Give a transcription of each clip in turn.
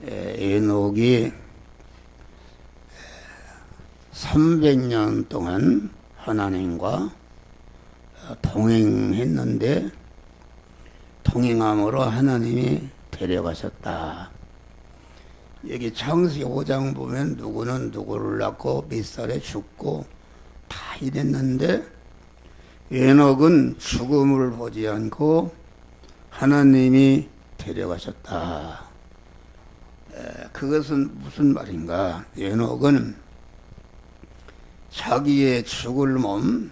에녹이 300년 동안 하나님과 동행했는데 동행함으로 하나님이 데려가셨다. 여기 창세기 5장 보면 누구는 누구를 낳고 몇 살에 죽고 다 이랬는데 에녹은 죽음을 보지 않고 하나님이 데려가셨다. 그것은 무슨 말인가? 에녹은 자기의 죽을 몸을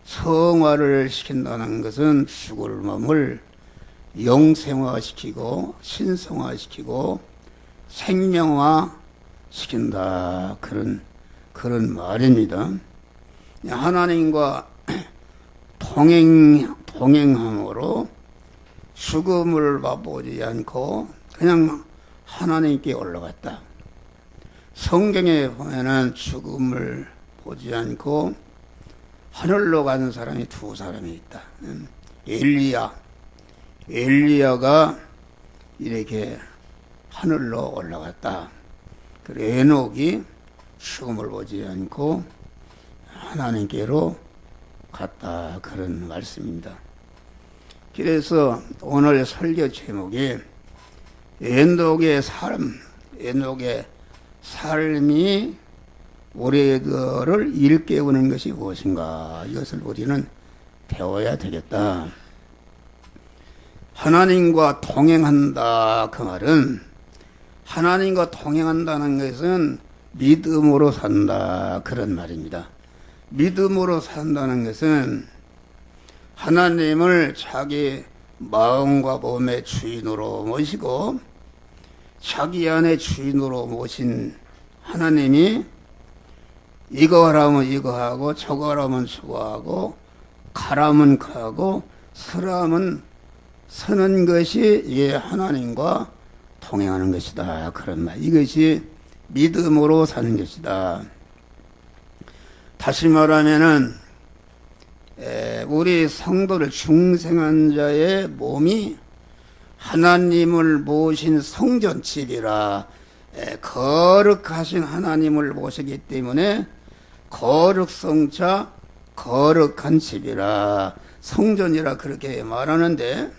성화를 시킨다는 것은 죽을 몸을 영생화시키고 신성화시키고 생명화시킨다. 그런 말입니다. 하나님과 동행함으로 죽음을 맛보지 않고 그냥 하나님께 올라갔다. 성경에 보면은 죽음을 보지 않고 하늘로 가는 사람이 두 사람이 있다. 엘리야가 이렇게 하늘로 올라갔다. 그리고 에녹이 죽음을 보지 않고 하나님께로 갔다. 그런 말씀입니다. 그래서 오늘 설교 제목이 에녹의 삶이 우리들을 일깨우는 것이 무엇인가? 이것을 우리는 배워야 되겠다. 하나님과 동행한다. 그 말은 하나님과 동행한다는 것은 믿음으로 산다. 그런 말입니다. 믿음으로 산다는 것은 하나님을 자기 마음과 몸의 주인으로 모시고 자기 안에 주인으로 모신 하나님이 이거 하라면 이거 하고 저거 하라면 저거 하고 가라면 가고 서라면 서는 것이 이게 하나님과 동행하는 것이다. 그런 말. 이것이 믿음으로 사는 것이다. 다시 말하면은 우리 성도를 중생한 자의 몸이 하나님을 모신 성전집이라 거룩하신 하나님을 모시기 때문에 거룩성차 거룩한 집이라 성전이라 그렇게 말하는데,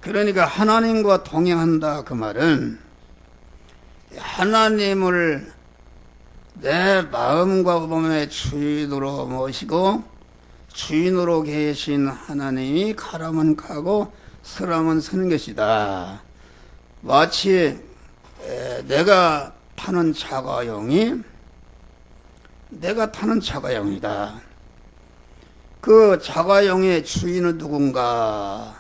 그러니까 하나님과 동행한다 그 말은 하나님을 내 마음과 몸의 주인으로 모시고 주인으로 계신 하나님이 가라면 가고 서라면 서는 것이다. 마치 내가 타는 자가용이다. 그 자가용의 주인은 누군가?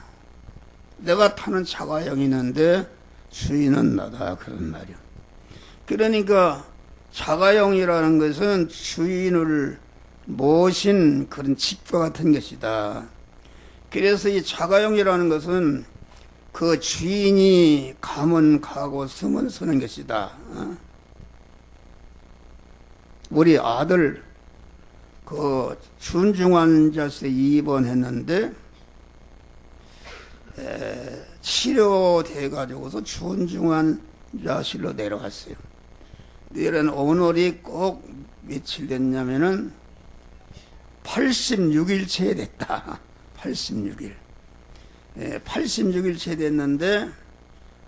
내가 타는 자가용이 있는데 주인은 나다. 그런 말이야. 그러니까 자가용이라는 것은 주인을 모신 그런 집과 같은 것이다. 그래서 이 자가용이라는 것은 그 주인이 가면 가고 서면 서는 것이다. 우리 아들 그 준중환자실에 입원했는데 치료돼 가지고서 준중환자실로 내려갔어요. 오늘이 꼭 며칠 됐냐면은 86일째 됐다. 86일. 86일째 됐는데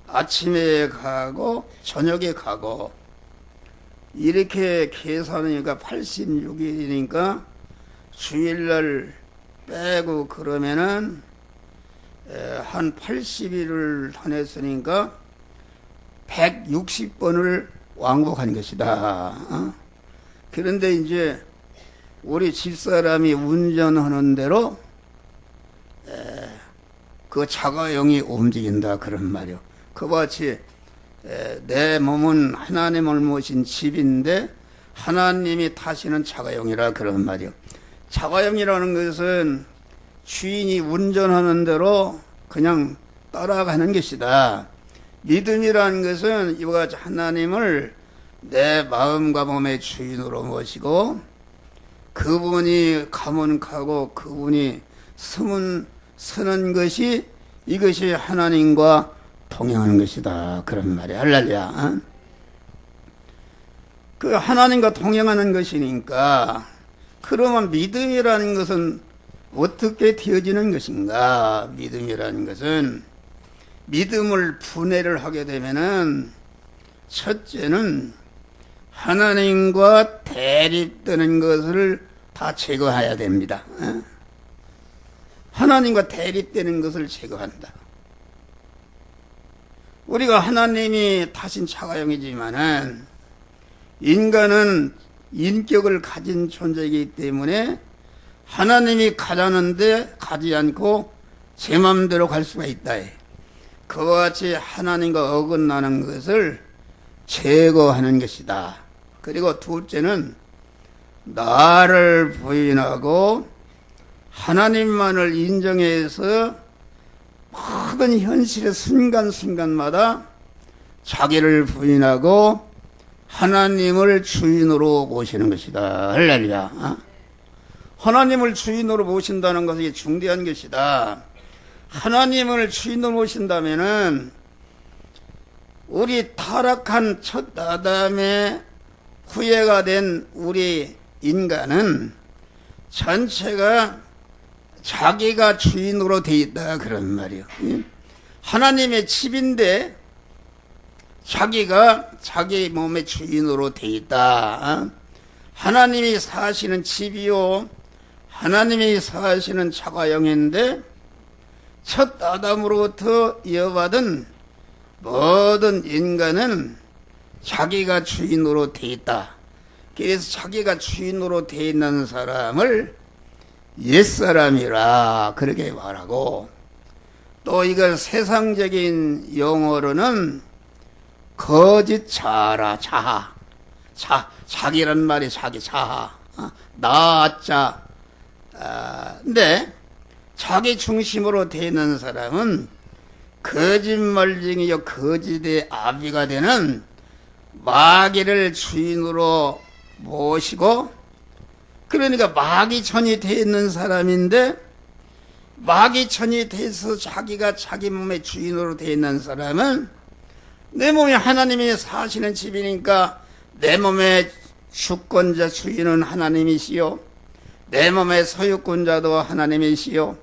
아침에 가고 저녁에 가고 이렇게 계산하니까 86일이니까 주일날 빼고 그러면은 한 80일을 다녔으니까 160번을 왕복한 것이다. 그런데 이제 우리 집사람이 운전하는 대로 그 자가용이 움직인다. 그런 말이요. 그같이 내 몸은 하나님을 모신 집인데 하나님이 타시는 자가용이라 그런 말이요. 자가용이라는 것은 주인이 운전하는 대로 그냥 따라가는 것이다. 믿음이라는 것은 이와 같이 하나님을 내 마음과 몸의 주인으로 모시고 그분이 가면 가고 그분이 서는 것이 이것이 하나님과 동행하는 것이다. 그런 말이야. 할렐루야. 그 하나님과 동행하는 것이니까 그러면 믿음이라는 것은 어떻게 되어지는 것인가? 믿음이라는 것은 믿음을 분해를 하게 되면은 첫째는 하나님과 대립되는 것을 다 제거해야 됩니다. 하나님과 대립되는 것을 제거한다. 우리가 하나님이 타신 자가용이지만은 인간은 인격을 가진 존재이기 때문에 하나님이 가자는데 가지 않고 제 마음대로 갈 수가 있다. 그와 같이 하나님과 어긋나는 것을 제거하는 것이다. 그리고 둘째는 나를 부인하고 하나님만을 인정해서 모든 현실의 순간순간마다 자기를 부인하고 하나님을 주인으로 모시는 것이다. 할렐루야. 하나님을 주인으로 모신다는 것이 중대한 것이다. 하나님을 주인으로 모신다면은 우리 타락한 첫 아담의 후예가 된 우리 인간은 전체가 자기가 주인으로 돼 있다. 그런 말이요. 하나님의 집인데 자기가 자기 몸의 주인으로 돼 있다. 하나님이 사시는 집이요, 하나님이 사시는 자가용인데 첫 아담으로부터 이어받은 모든 인간은 자기가 주인으로 돼 있다. 그래서 자기가 주인으로 돼 있는 사람을 옛사람이라 그렇게 말하고, 또 이걸 세상적인 용어로는 거짓 자아라. 자아. 자기란 말이 자기 자아. 나자. 근데 자기 중심으로 돼 있는 사람은 거짓말쟁이요 거짓의 아비가 되는 마귀를 주인으로 모시고, 그러니까 마귀천이 돼 있는 사람인데 마귀천이 돼서 자기가 자기 몸의 주인으로 돼 있는 사람은 내 몸이 하나님이 사시는 집이니까 내 몸의 주권자 주인은 하나님이시요, 내 몸의 소유권자도 하나님이시요,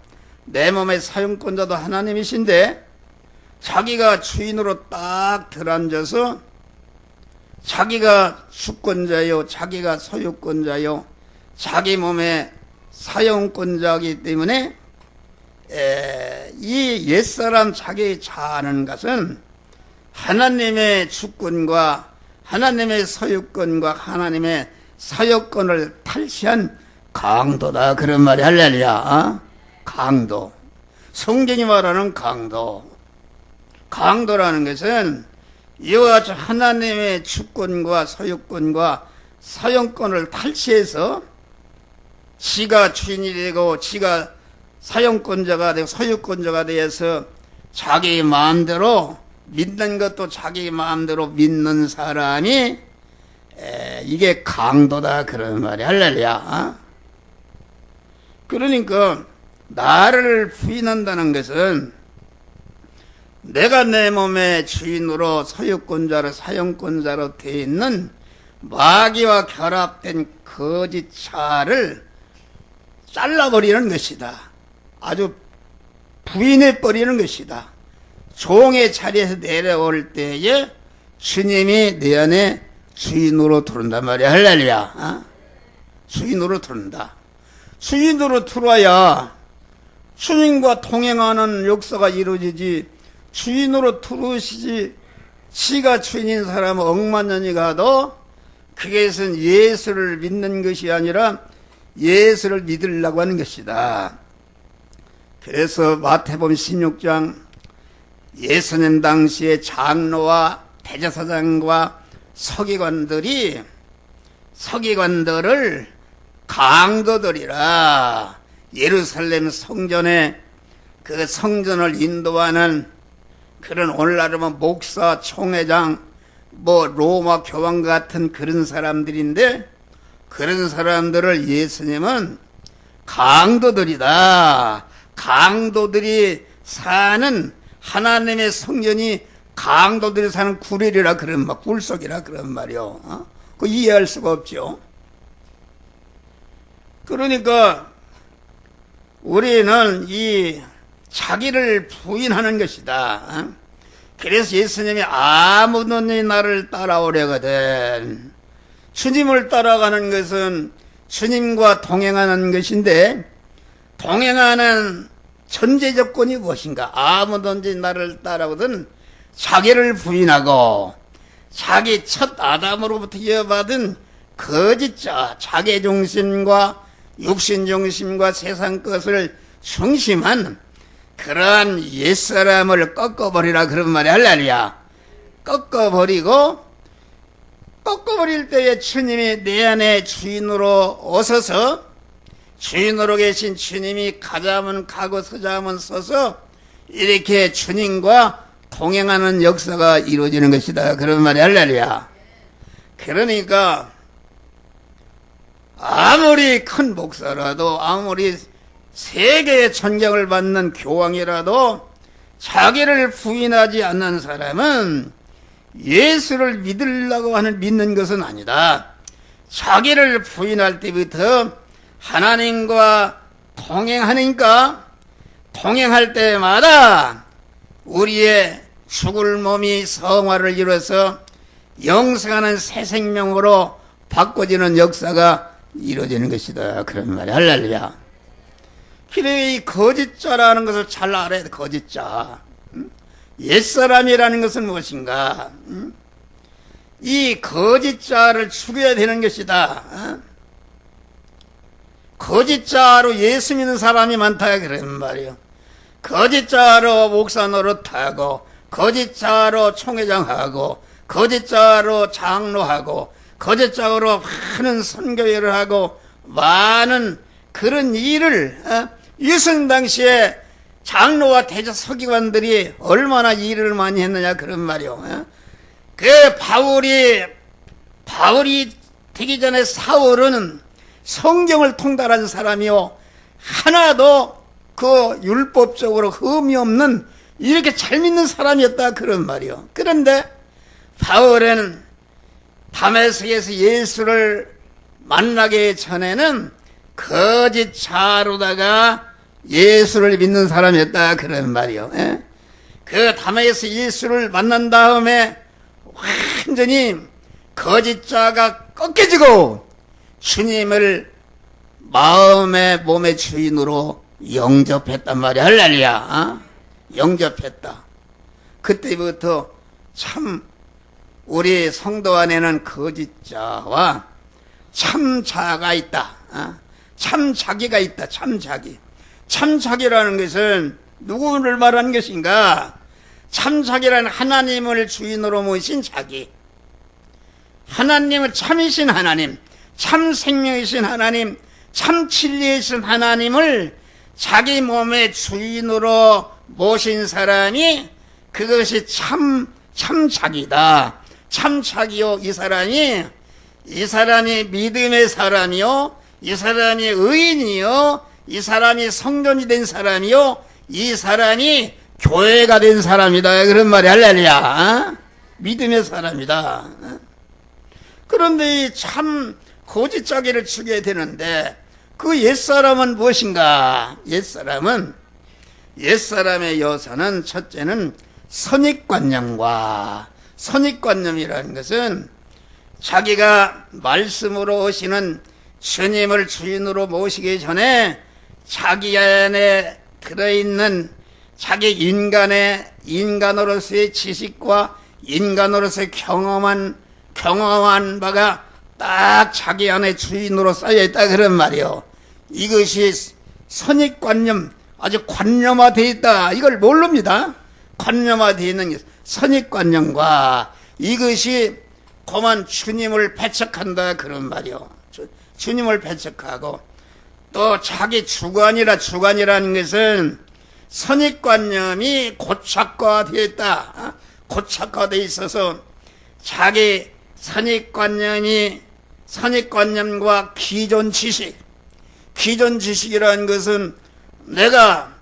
내 몸의 사용권자도 하나님이신데 자기가 주인으로 딱 들어앉아서 자기가 주권자요, 자기가 소유권자요, 자기 몸의 사용권자이기 때문에 이 옛사람 자기 자아는 것은 하나님의 주권과 하나님의 소유권과 하나님의 사역권을 탈취한 강도다. 그런 말이 할렐루야. 강도. 성경이 말하는 강도. 강도라는 것은 이와 같이 하나님의 주권과 소유권과 사용권을 탈취해서 지가 주인이 되고 지가 사용권자가 되고 소유권자가 되어서 자기 마음대로 믿는 것도 자기 마음대로 믿는 사람이 이게 강도다. 그런 말이 할렐루야. 그러니까 나를 부인한다는 것은 내가 내 몸의 주인으로 소유권자로 사용권자로 되어 있는 마귀와 결합된 거짓 자아를 잘라버리는 것이다. 아주 부인해버리는 것이다. 종의 자리에서 내려올 때에 주님이 내 안에 주인으로 들어온단 말이야. 할렐루야. 주인으로 들어온다. 주인으로 들어와야 주님과 동행하는 역사가 이루어지지, 주인으로 들어오시지 지가 주인인 사람은 억만년이 가도 그것은 예수를 믿는 것이 아니라 예수를 믿으려고 하는 것이다. 그래서 마태복음 16장 예수님 당시에 장로와 대제사장과 서기관들을 강도들이라 예루살렘 성전에 그 성전을 인도하는 그런 오늘날은 목사, 총회장, 로마 교황 같은 그런 사람들인데, 그런 사람들을 예수님은 강도들이다. 강도들이 사는 하나님의 성전이 강도들이 사는 구릴이라 그런 말, 굴속이라 그런 말이요. 그 이해할 수가 없죠. 그러니까 우리는 이 자기를 부인하는 것이다. 그래서 예수님이 아무도 나를 따라오려거든. 주님을 따라가는 것은 주님과 동행하는 것인데, 동행하는 전제 조건이 무엇인가? 아무든지 나를 따라오든 자기를 부인하고 자기 첫 아담으로부터 이어받은 거짓자, 자기중심과 육신중심과 세상 것을 중심한 그러한 옛사람을 꺾어버리라 그런 말이 할렐루야. 꺾어버릴 때에 주님이 내 안에 주인으로 오셔서, 주인으로 계신 주님이 가자면 가고 서자면 서서 이렇게 주님과 동행하는 역사가 이루어지는 것이다 그런 말이 할렐루야. 그러니까 아무리 큰 목사라도, 아무리 세계의 존경을 받는 교황이라도 자기를 부인하지 않는 사람은 예수를 믿는 것은 아니다. 자기를 부인할 때부터 하나님과 동행하니까, 동행할 때마다 우리의 죽을 몸이 성화를 이뤄서 영생하는 새 생명으로 바꿔지는 역사가 이루어지는 것이다 그런 말이 할렐루야. 그래, 이 거짓자라는 것을 잘 알아야 돼. 거짓자. 옛사람이라는 것은 무엇인가? 이 거짓자를 죽여야 되는 것이다. 거짓자로 예수 믿는 사람이 많다 그런 말이요. 거짓자로 목사 노릇하고, 거짓자로 총회장하고, 거짓자로 장로하고, 거짓자로 많은 선교회를 하고, 많은 그런 일을, 예수님 당시에 장로와 대저 서기관들이 얼마나 일을 많이 했느냐 그런 말이요. 그 바울이 되기 전에 사울은 성경을 통달한 사람이요, 하나도 그 율법적으로 흠이 없는 이렇게 잘 믿는 사람이었다 그런 말이요. 그런데 바울은 다메섹에서 예수를 만나기 전에는 거짓자로다가 예수를 믿는 사람이었다 그런 말이요. 그 다메섹에서 예수를 만난 다음에 완전히 거짓자가 꺾여지고 주님을 마음의 몸의 주인으로 영접했단 말이야. 할렐루야. 영접했다. 그때부터 참 우리 성도 안에는 거짓자와 참 자가 있다. 참 자기가 있다. 참 자기. 참 자기라는 것은 누구를 말하는 것인가? 참 자기라는 하나님을 주인으로 모신 자기. 하나님을 참이신 하나님, 참 생명이신 하나님, 참 진리이신 하나님을 자기 몸의 주인으로 모신 사람이 그것이 참 자기다. 참 자기요. 이 사람이 믿음의 사람이요, 이 사람이 의인이요, 이 사람이 성전이 된 사람이요, 이 사람이 교회가 된 사람이다 그런 말이 할렐루야. 믿음의 사람이다. 그런데 이 참 거짓자기를 죽여야 되는데 그 옛사람은 무엇인가? 옛사람의 요소는 첫째는 선입관념과, 선입관념이라는 것은 자기가 말씀으로 오시는 주님을 주인으로 모시기 전에 자기 안에 들어있는 자기 인간으로서의 지식과 인간으로서의 경험한 바가 딱 자기 안에 주인으로 쌓여있다 그런 말이요. 이것이 선입관념, 아주 관념화되어 있다. 이걸 모릅니다. 관념화되어 있는 선입관념과 이것이 고만 주님을 배척한다 그런 말이요. 주님을 배척하고 또 자기 주관이라는 것은 선입관념이 고착화되어 있다. 고착화되어 있어서 자기 선입관념과 기존 지식이라는 것은 내가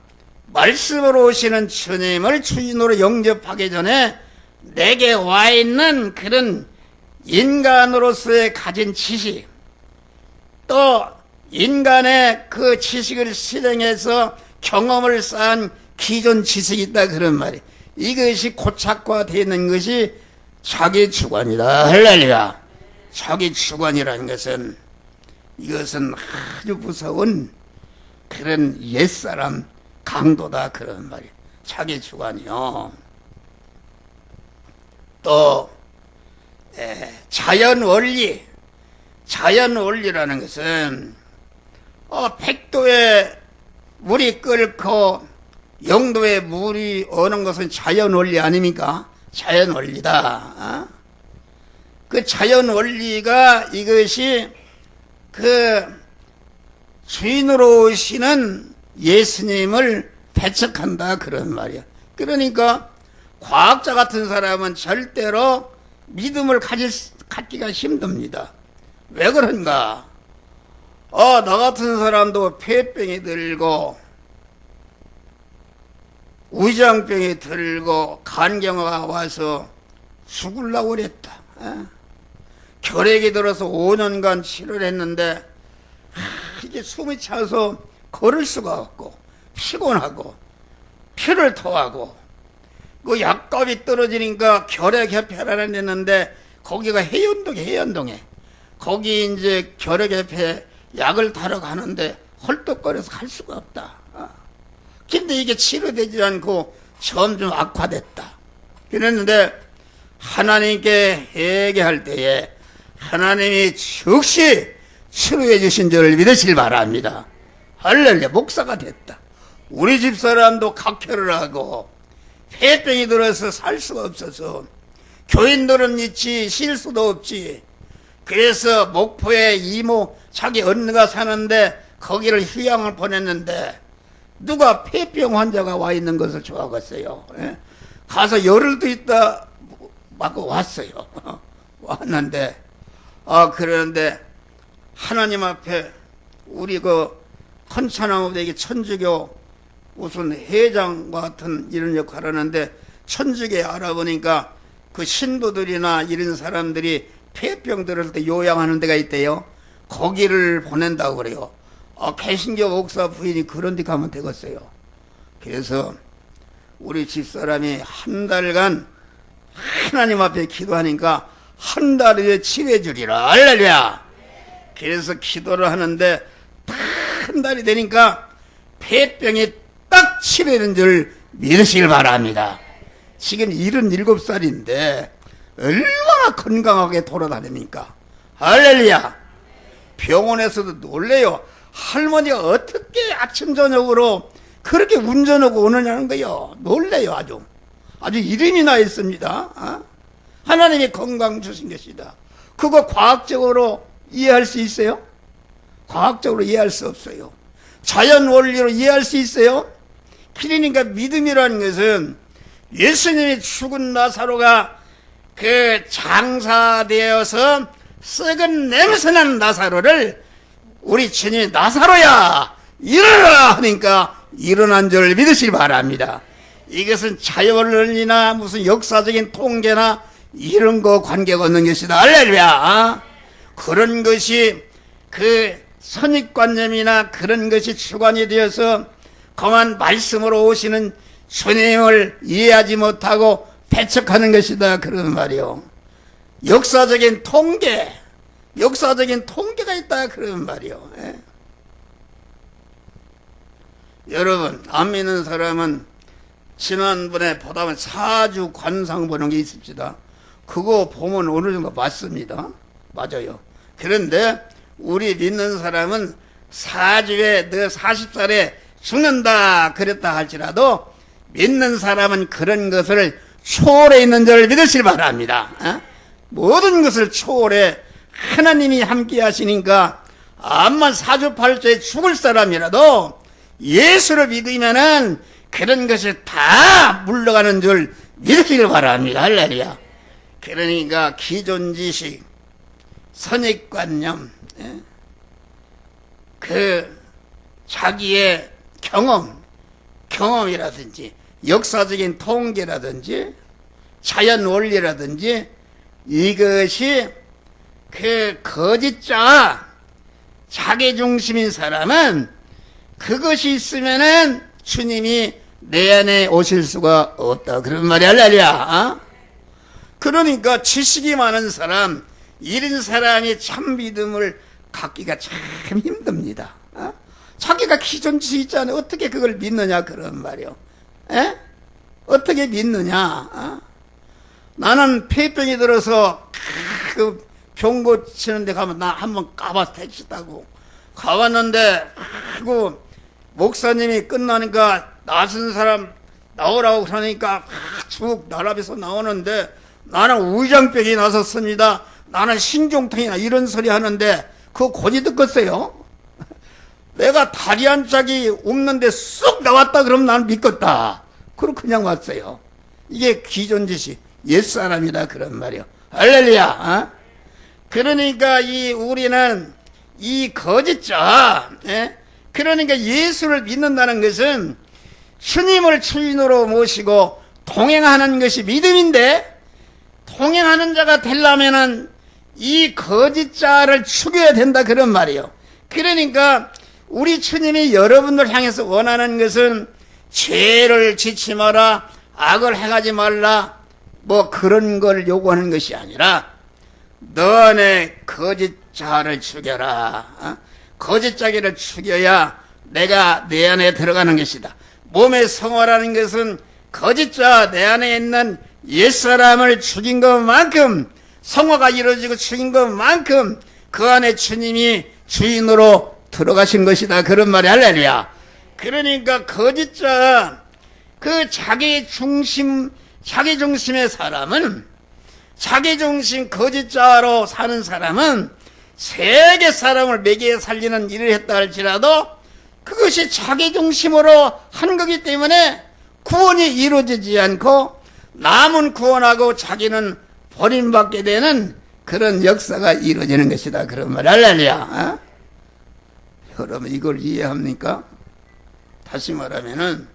말씀으로 오시는 주님을 주인으로 영접하기 전에 내게 와 있는 그런 인간으로서의 가진 지식, 또 인간의 그 지식을 실행해서 경험을 쌓은 기존 지식이 있다 그런 말이, 이것이 고착화되어 있는 것이 자기 주관이다. 할렐루야. 자기 주관이라는 것은, 이것은 아주 무서운 그런 옛사람 강도다 그런 말이에요. 자기 주관이요. 또 자연 원리라는 것은 100도에 물이 끓고 0도에 물이 오는 것은 자연 원리 아닙니까? 자연 원리다. 그 자연 원리가, 이것이 그 주인으로 오시는 예수님을 배척한다 그런 말이야. 그러니까 과학자 같은 사람은 절대로 믿음을 갖기가 힘듭니다. 왜 그런가? 나 같은 사람도 폐병이 들고 위장병이 들고 간경화가 와서 죽으려고 그랬다. 결핵이 들어서 5년간 치료를 했는데 이게 숨이 차서 걸을 수가 없고 피곤하고 피를 토하고 그 약값이 떨어지니까 결핵협회라는 데 있는데, 거기가 해연동에 거기 이제 결핵협회 약을 타러 가는데 헐떡거려서 갈 수가 없다. 근데 이게 치료되지 않고 점점 악화됐다. 그랬는데 하나님께 회개할 때에 하나님이 즉시 치료해 주신 줄을 믿으실 바랍니다. 할렐루야. 목사가 됐다. 우리 집사람도 각혈을 하고 폐병이 들어서 살 수가 없어서 교인들은 있지 쉴 수도 없지. 그래서 목포에 이모 자기 언니가 사는데 거기를 휴양을 보냈는데, 누가 폐병 환자가 와 있는 것을 좋아하겠어요. 가서 열흘도 있다 맞고 왔어요. 왔는데 그러는데 하나님 앞에 우리 그 헌천하고되게 천주교 무슨 회장과 같은 이런 역할을 하는데, 천주교에 알아보니까 그 신도들이나 이런 사람들이 폐병 들을 때 요양하는 데가 있대요. 거기를 보낸다고 그래요. 개신교 목사 부인이 그런 데 가면 되겠어요. 그래서 우리 집사람이 한 달간 하나님 앞에 기도하니까 한 달 후에 치료해 주리라. 할렐루야. 그래서 기도를 하는데 딱 한 달이 되니까 폐병이 딱 치료되는 줄 믿으시길 바랍니다. 지금 77살인데 얼마나 건강하게 돌아다닙니까? 할렐루야. 병원에서도 놀래요. 할머니가 어떻게 아침 저녁으로 그렇게 운전하고 오느냐는 거요. 놀래요. 아주 이름이 나 있습니다. 하나님이 건강 주신 것이다. 그거 과학적으로 이해할 수 있어요? 과학적으로 이해할 수 없어요. 자연 원리로 이해할 수 있어요? 그러니까 믿음이라는 것은, 예수님이 죽은 나사로가 그 장사되어서 썩은 냄새나는 나사로를 우리 주님이 나사로야 일어나라 하니까 일어난 줄 믿으시기 바랍니다. 이것은 자연 원리나 무슨 역사적인 통계나 이런 거 관계가 없는 것이다. 할렐루야. 그런 것이 그 선입관념이나 그런 것이 주관이 되어서 그만 말씀으로 오시는 주님을 이해하지 못하고 배척하는 것이다 그런 말이요. 역사적인 통계가 있다 그런 말이요. 여러분, 안 믿는 사람은 지난번에 보다 보면 사주 관상 보는 게 있습니다. 그거 보면 어느 정도 맞습니다. 맞아요. 그런데 우리 믿는 사람은 사주에 너 40살에 죽는다 그랬다 할지라도 믿는 사람은 그런 것을 초월해 있는 줄 믿으시기 바랍니다. 모든 것을 초월해 하나님이 함께 하시니까 암만 사주팔자에 죽을 사람이라도 예수를 믿으면은 그런 것이 다 물러가는 줄 믿으시길 바랍니다. 할렐루야. 그러니까 기존 지식, 선입관념, 그 자기의 경험, 경험이라든지 역사적인 통계라든지 자연 원리라든지 이것이 그 거짓자 자기중심인 사람은 그것이 있으면은 주님이 내 안에 오실 수가 없다. 그런 말이 할렐루야. 그러니까 지식이 많은 사람, 이런 사람이 참 믿음을 갖기가 참 힘듭니다. 자기가 기존지식 있잖아요. 어떻게 그걸 믿느냐 그런 말이요. 어떻게 믿느냐. 나는 폐병이 들어서 그 병 고치는 데 가면 나 한번 가봐서 택시 타고 가봤는데 그 목사님이 끝나니까 낯선 사람 나오라고 그러니까 쭉 나라에서 나오는데 나는 우장병이 나섰습니다. 나는 신종통이나 이런 소리 하는데 그거 고지 듣겠어요? 내가 다리 한 짝이 없는데 쑥 나왔다 그러면 나는 믿겠다. 그럼 그냥 왔어요. 이게 기존지식 옛사람이다 그런 말이요. 할렐루야. 그러니까 우리는 이 거짓자, 그러니까 예수를 믿는다는 것은 주님을 주인으로 모시고 동행하는 것이 믿음인데, 동행하는 자가 되려면은 이 거짓자를 죽여야 된다 그런 말이요. 그러니까 우리 주님이 여러분들 향해서 원하는 것은 죄를 짓지 마라, 악을 행하지 말라, 뭐 그런 걸 요구하는 것이 아니라 너네 거짓자를 죽여라. 거짓자기를 죽여야 내가 내 안에 들어가는 것이다. 몸의 성화라는 것은 거짓자 내 안에 있는 옛사람을 죽인 것만큼, 성화가 이루어지고 죽인 것만큼 그 안에 주님이 주인으로 들어가신 것이다 그런 말이 할렐루야. 그러니까 거짓자, 그 자기중심의 사람은, 자기중심 거짓자로 사는 사람은 세계 사람을 매개 살리는 일을 했다 할지라도 그것이 자기중심으로 한 거기 때문에 구원이 이루어지지 않고 남은 구원하고 자기는 버림받게 되는 그런 역사가 이루어지는 것이다 그런 말. 할렐루야. 여러분 이걸 이해합니까? 다시 말하면은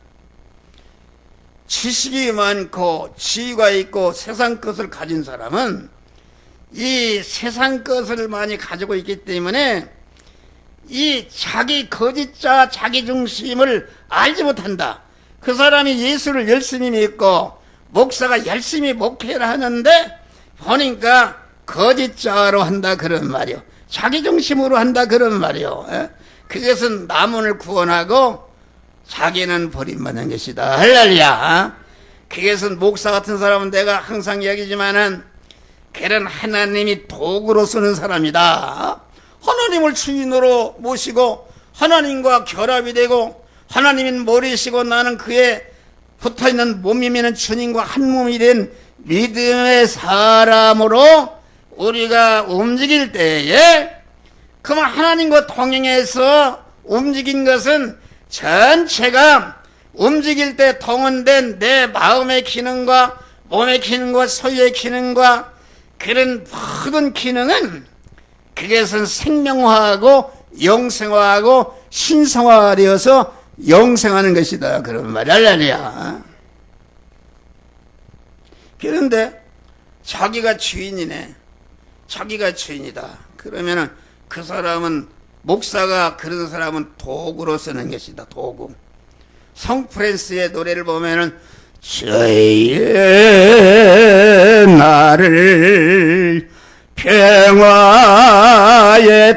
지식이 많고 지위가 있고 세상 것을 가진 사람은 이 세상 것을 많이 가지고 있기 때문에 이 자기 거짓자 자기중심을 알지 못한다. 그 사람이 예수를 열심히 믿고 목사가 열심히 목회를 하는데 보니까 거짓자로 한다 그런 말이요. 자기중심으로 한다 그런 말이요. 그것은 남을 구원하고 자기는 버림받는 것이다. 할렐루야. 그것은 목사 같은 사람은 내가 항상 이야기지만은 걔는 하나님이 도구로 쓰는 사람이다. 하나님을 주인으로 모시고 하나님과 결합이 되고 하나님은 머리시고 나는 그에 붙어있는 몸이면 주님과 한 몸이 된 믿음의 사람으로 우리가 움직일 때에, 그러면 하나님과 동행해서 움직인 것은 전체가 움직일 때 동원된 내 마음의 기능과 몸의 기능과 소유의 기능과 그런 모든 기능은 그것은 생명화하고 영생화하고 신성화되어서 영생하는 것이다 그런 말이 할렐루야. 그런데 자기가 주인이네, 자기가 주인이다 그러면은 그 사람은, 목사가 그런 사람은 도구로 쓰는 것이다. 도구. 성 프랜스의 노래를 보면은 주의 나를 평화의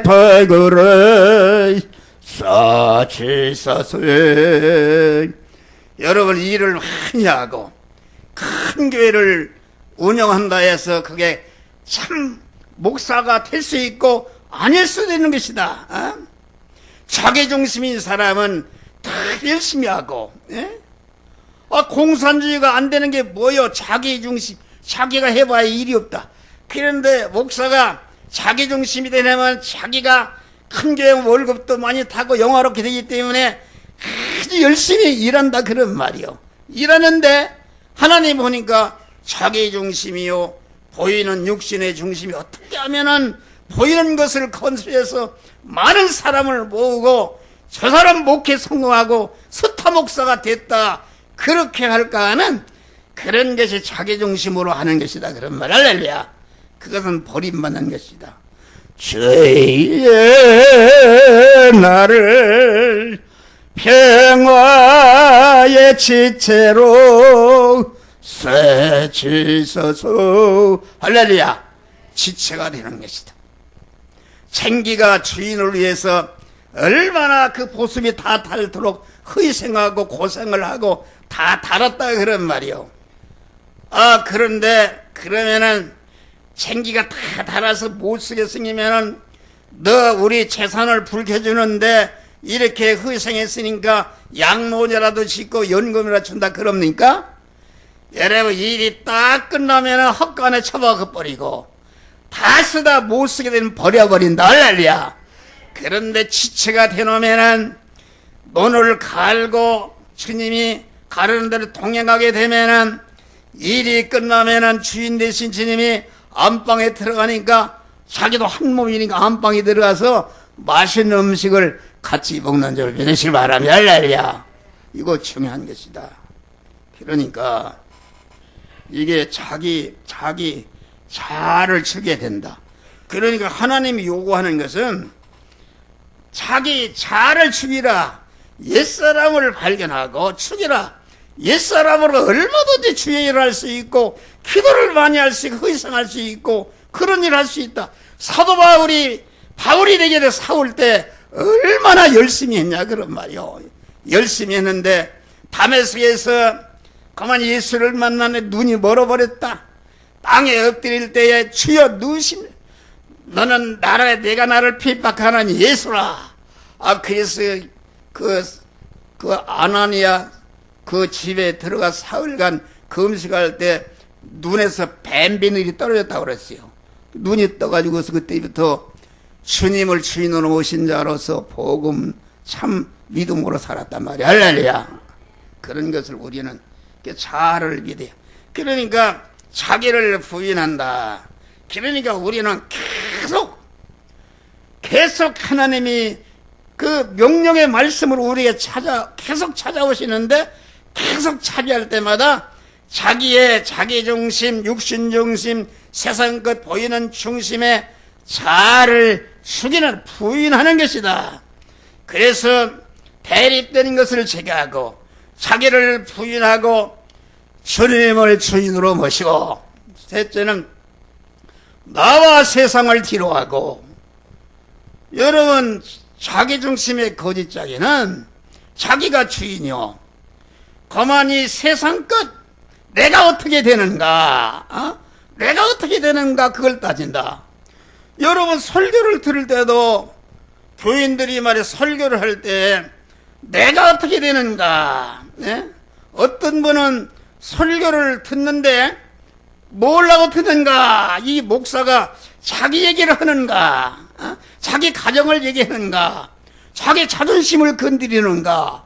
도구로 사치사서. 여러분 일을 많이 하고 큰 교회를 운영한다 해서 그게 참 목사가 될 수 있고 아닐 수도 있는 것이다. 자기중심인 사람은 다 열심히 하고, 공산주의가 안 되는 게 뭐요? 자기중심, 자기가 해봐야 일이 없다. 그런데 목사가 자기중심이 되려면 자기가 큰 교회 월급도 많이 타고 영화롭게 되기 때문에 아주 열심히 일한다 그런 말이요. 일하는데 하나님 보니까 자기중심이요, 보이는 육신의 중심이 어떻게 하면은 보이는 것을 건설해서 많은 사람을 모으고 저 사람 목회 성공하고 스타 목사가 됐다 그렇게 할까 하는 그런 것이 자기중심으로 하는 것이다 그런 말. 할렐루야. 그것은 버림받는 것이다. 주의 나를 평화의 지체로 세치소서. 할렐루야. 지체가 되는 것이다. 챙기가 주인을 위해서 얼마나 그 보습이 다 닳도록 희생하고 고생을 하고 다 닳았다 그런 말이요. 그런데 그러면은 챙기가 다 닳아서 못 쓰겠으면은 너 우리 재산을 불켜주는데 이렇게 희생했으니까 양로녀라도 짓고 연금이라도 준다 그럽니까? 여러분 일이 딱 끝나면은 헛간에 처박아버리고 다 쓰다 못 쓰게 되면 버려버린다. 할렐루야. 그런데 지체가 되놓으면은 논을 갈고 주님이 가르는 대로 동행하게 되면은 일이 끝나면은 주인 되신 주님이 안방에 들어가니까 자기도 한 몸이니까 안방에 들어가서 맛있는 음식을 같이 먹는 줄 믿으시기 바랍니다. 할렐루야. 이거 중요한 것이다. 그러니까 이게 자기 자아를 주게 된다. 그러니까 하나님이 요구하는 것은 자기 자아를 죽이라. 옛사람을 발견하고 죽이라. 옛사람으로 얼마든지 주의 일을 할 수 있고 기도를 많이 할 수 있고 희생할 수 있고 그런 일을 할 수 있다. 사도 바울이 내게 싸울 때 얼마나 열심히 했냐 그런 말이요. 열심히 했는데 다메섹에서 가만히 예수를 만나네 눈이 멀어버렸다. 땅에 엎드릴 때에 주여 누신 너는 내가 나를 핍박하는 예수라. 그래서 그 아나니아 그 집에 들어가 사흘간 금식할 때 눈에서 뱀비늘이 떨어졌다고 그랬어요. 눈이 떠가지고서 그때부터 주님을 주인으로 모신 자로서 복음 참 믿음으로 살았단 말이야. 할렐루야. 그런 것을 우리는 자아를 믿어요. 그러니까 자기를 부인한다. 그러니까 우리는 계속 하나님이 그 명령의 말씀으로 우리에게 계속 찾아오시는데 계속 차지할 때마다 자기의 자기중심, 육신중심, 세상 것 보이는 중심에 자아를 죽이는 부인하는 것이다. 그래서 대립되는 것을 제거하고 자기를 부인하고 주님을 주인으로 모시고 셋째는 나와 세상을 뒤로하고 여러분 자기중심의 거짓자기는 자기가 주인이요. 가만히 세상 것 내가 어떻게 되는가 내가 어떻게 되는가 그걸 따진다. 여러분 설교를 들을 때도 교인들이 말해 설교를 할 때 내가 어떻게 되는가 어떤 분은 설교를 듣는데 뭘라고 듣는가 이 목사가 자기 얘기를 하는가 자기 가정을 얘기하는가 자기 자존심을 건드리는가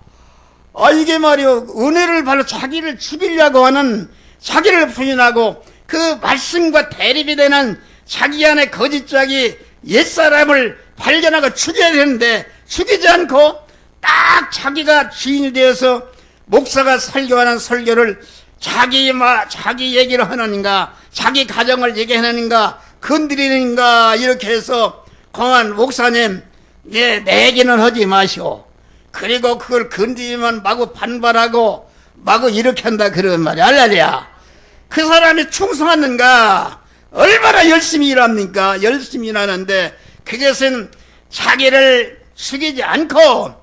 이게 말이요 은혜를 받아 자기를 죽이려고 하는 자기를 부인하고 그 말씀과 대립이 되는 자기 안에 거짓자기 옛사람을 발견하고 죽여야 되는데 죽이지 않고 딱 자기가 주인이 되어서 목사가 설교하는 설교를 자기 얘기를 하는가 자기 가정을 얘기하는가 건드리는가 이렇게 해서 그만 목사님 내 얘기는 하지 마시오. 그리고 그걸 건드리면 마구 반발하고 마구 이렇게 한다 그런 말이야. 할렐루야. 그 사람이 충성하는가 얼마나 열심히 일합니까? 열심히 일하는데 그것은 자기를 죽이지 않고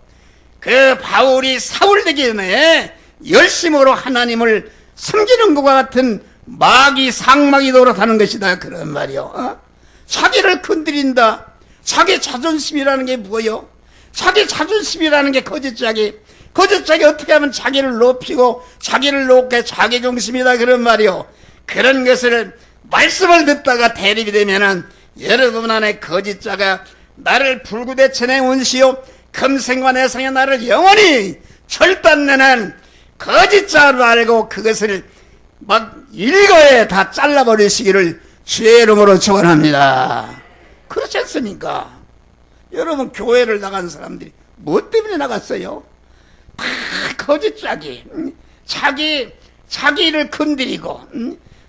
그 바울이 사울 되기 전에 열심으로 하나님을 섬기는 것과 같은 마귀 상막이 노릇하는 것이다 그런 말이요. 자기를 건드린다. 자기 자존심이라는 게 뭐요? 자기 자존심이라는 게 거짓자기 어떻게 하면 자기를 높이고 자기를 높게 자기 중심이다 그런 말이요. 그런 것을 말씀을 듣다가 대립이 되면은 여러분 안에 거짓자가 나를 불구대천의 운시요 금생과 내생에 나를 영원히 절단내는 거짓자로 알고 그것을 막 일거에 다 잘라버리시기를 주의 이름으로 축원합니다. 그렇지 않습니까? 여러분 교회를 나간 사람들이 뭐 때문에 나갔어요? 다 거짓짜기. 자기를 건드리고,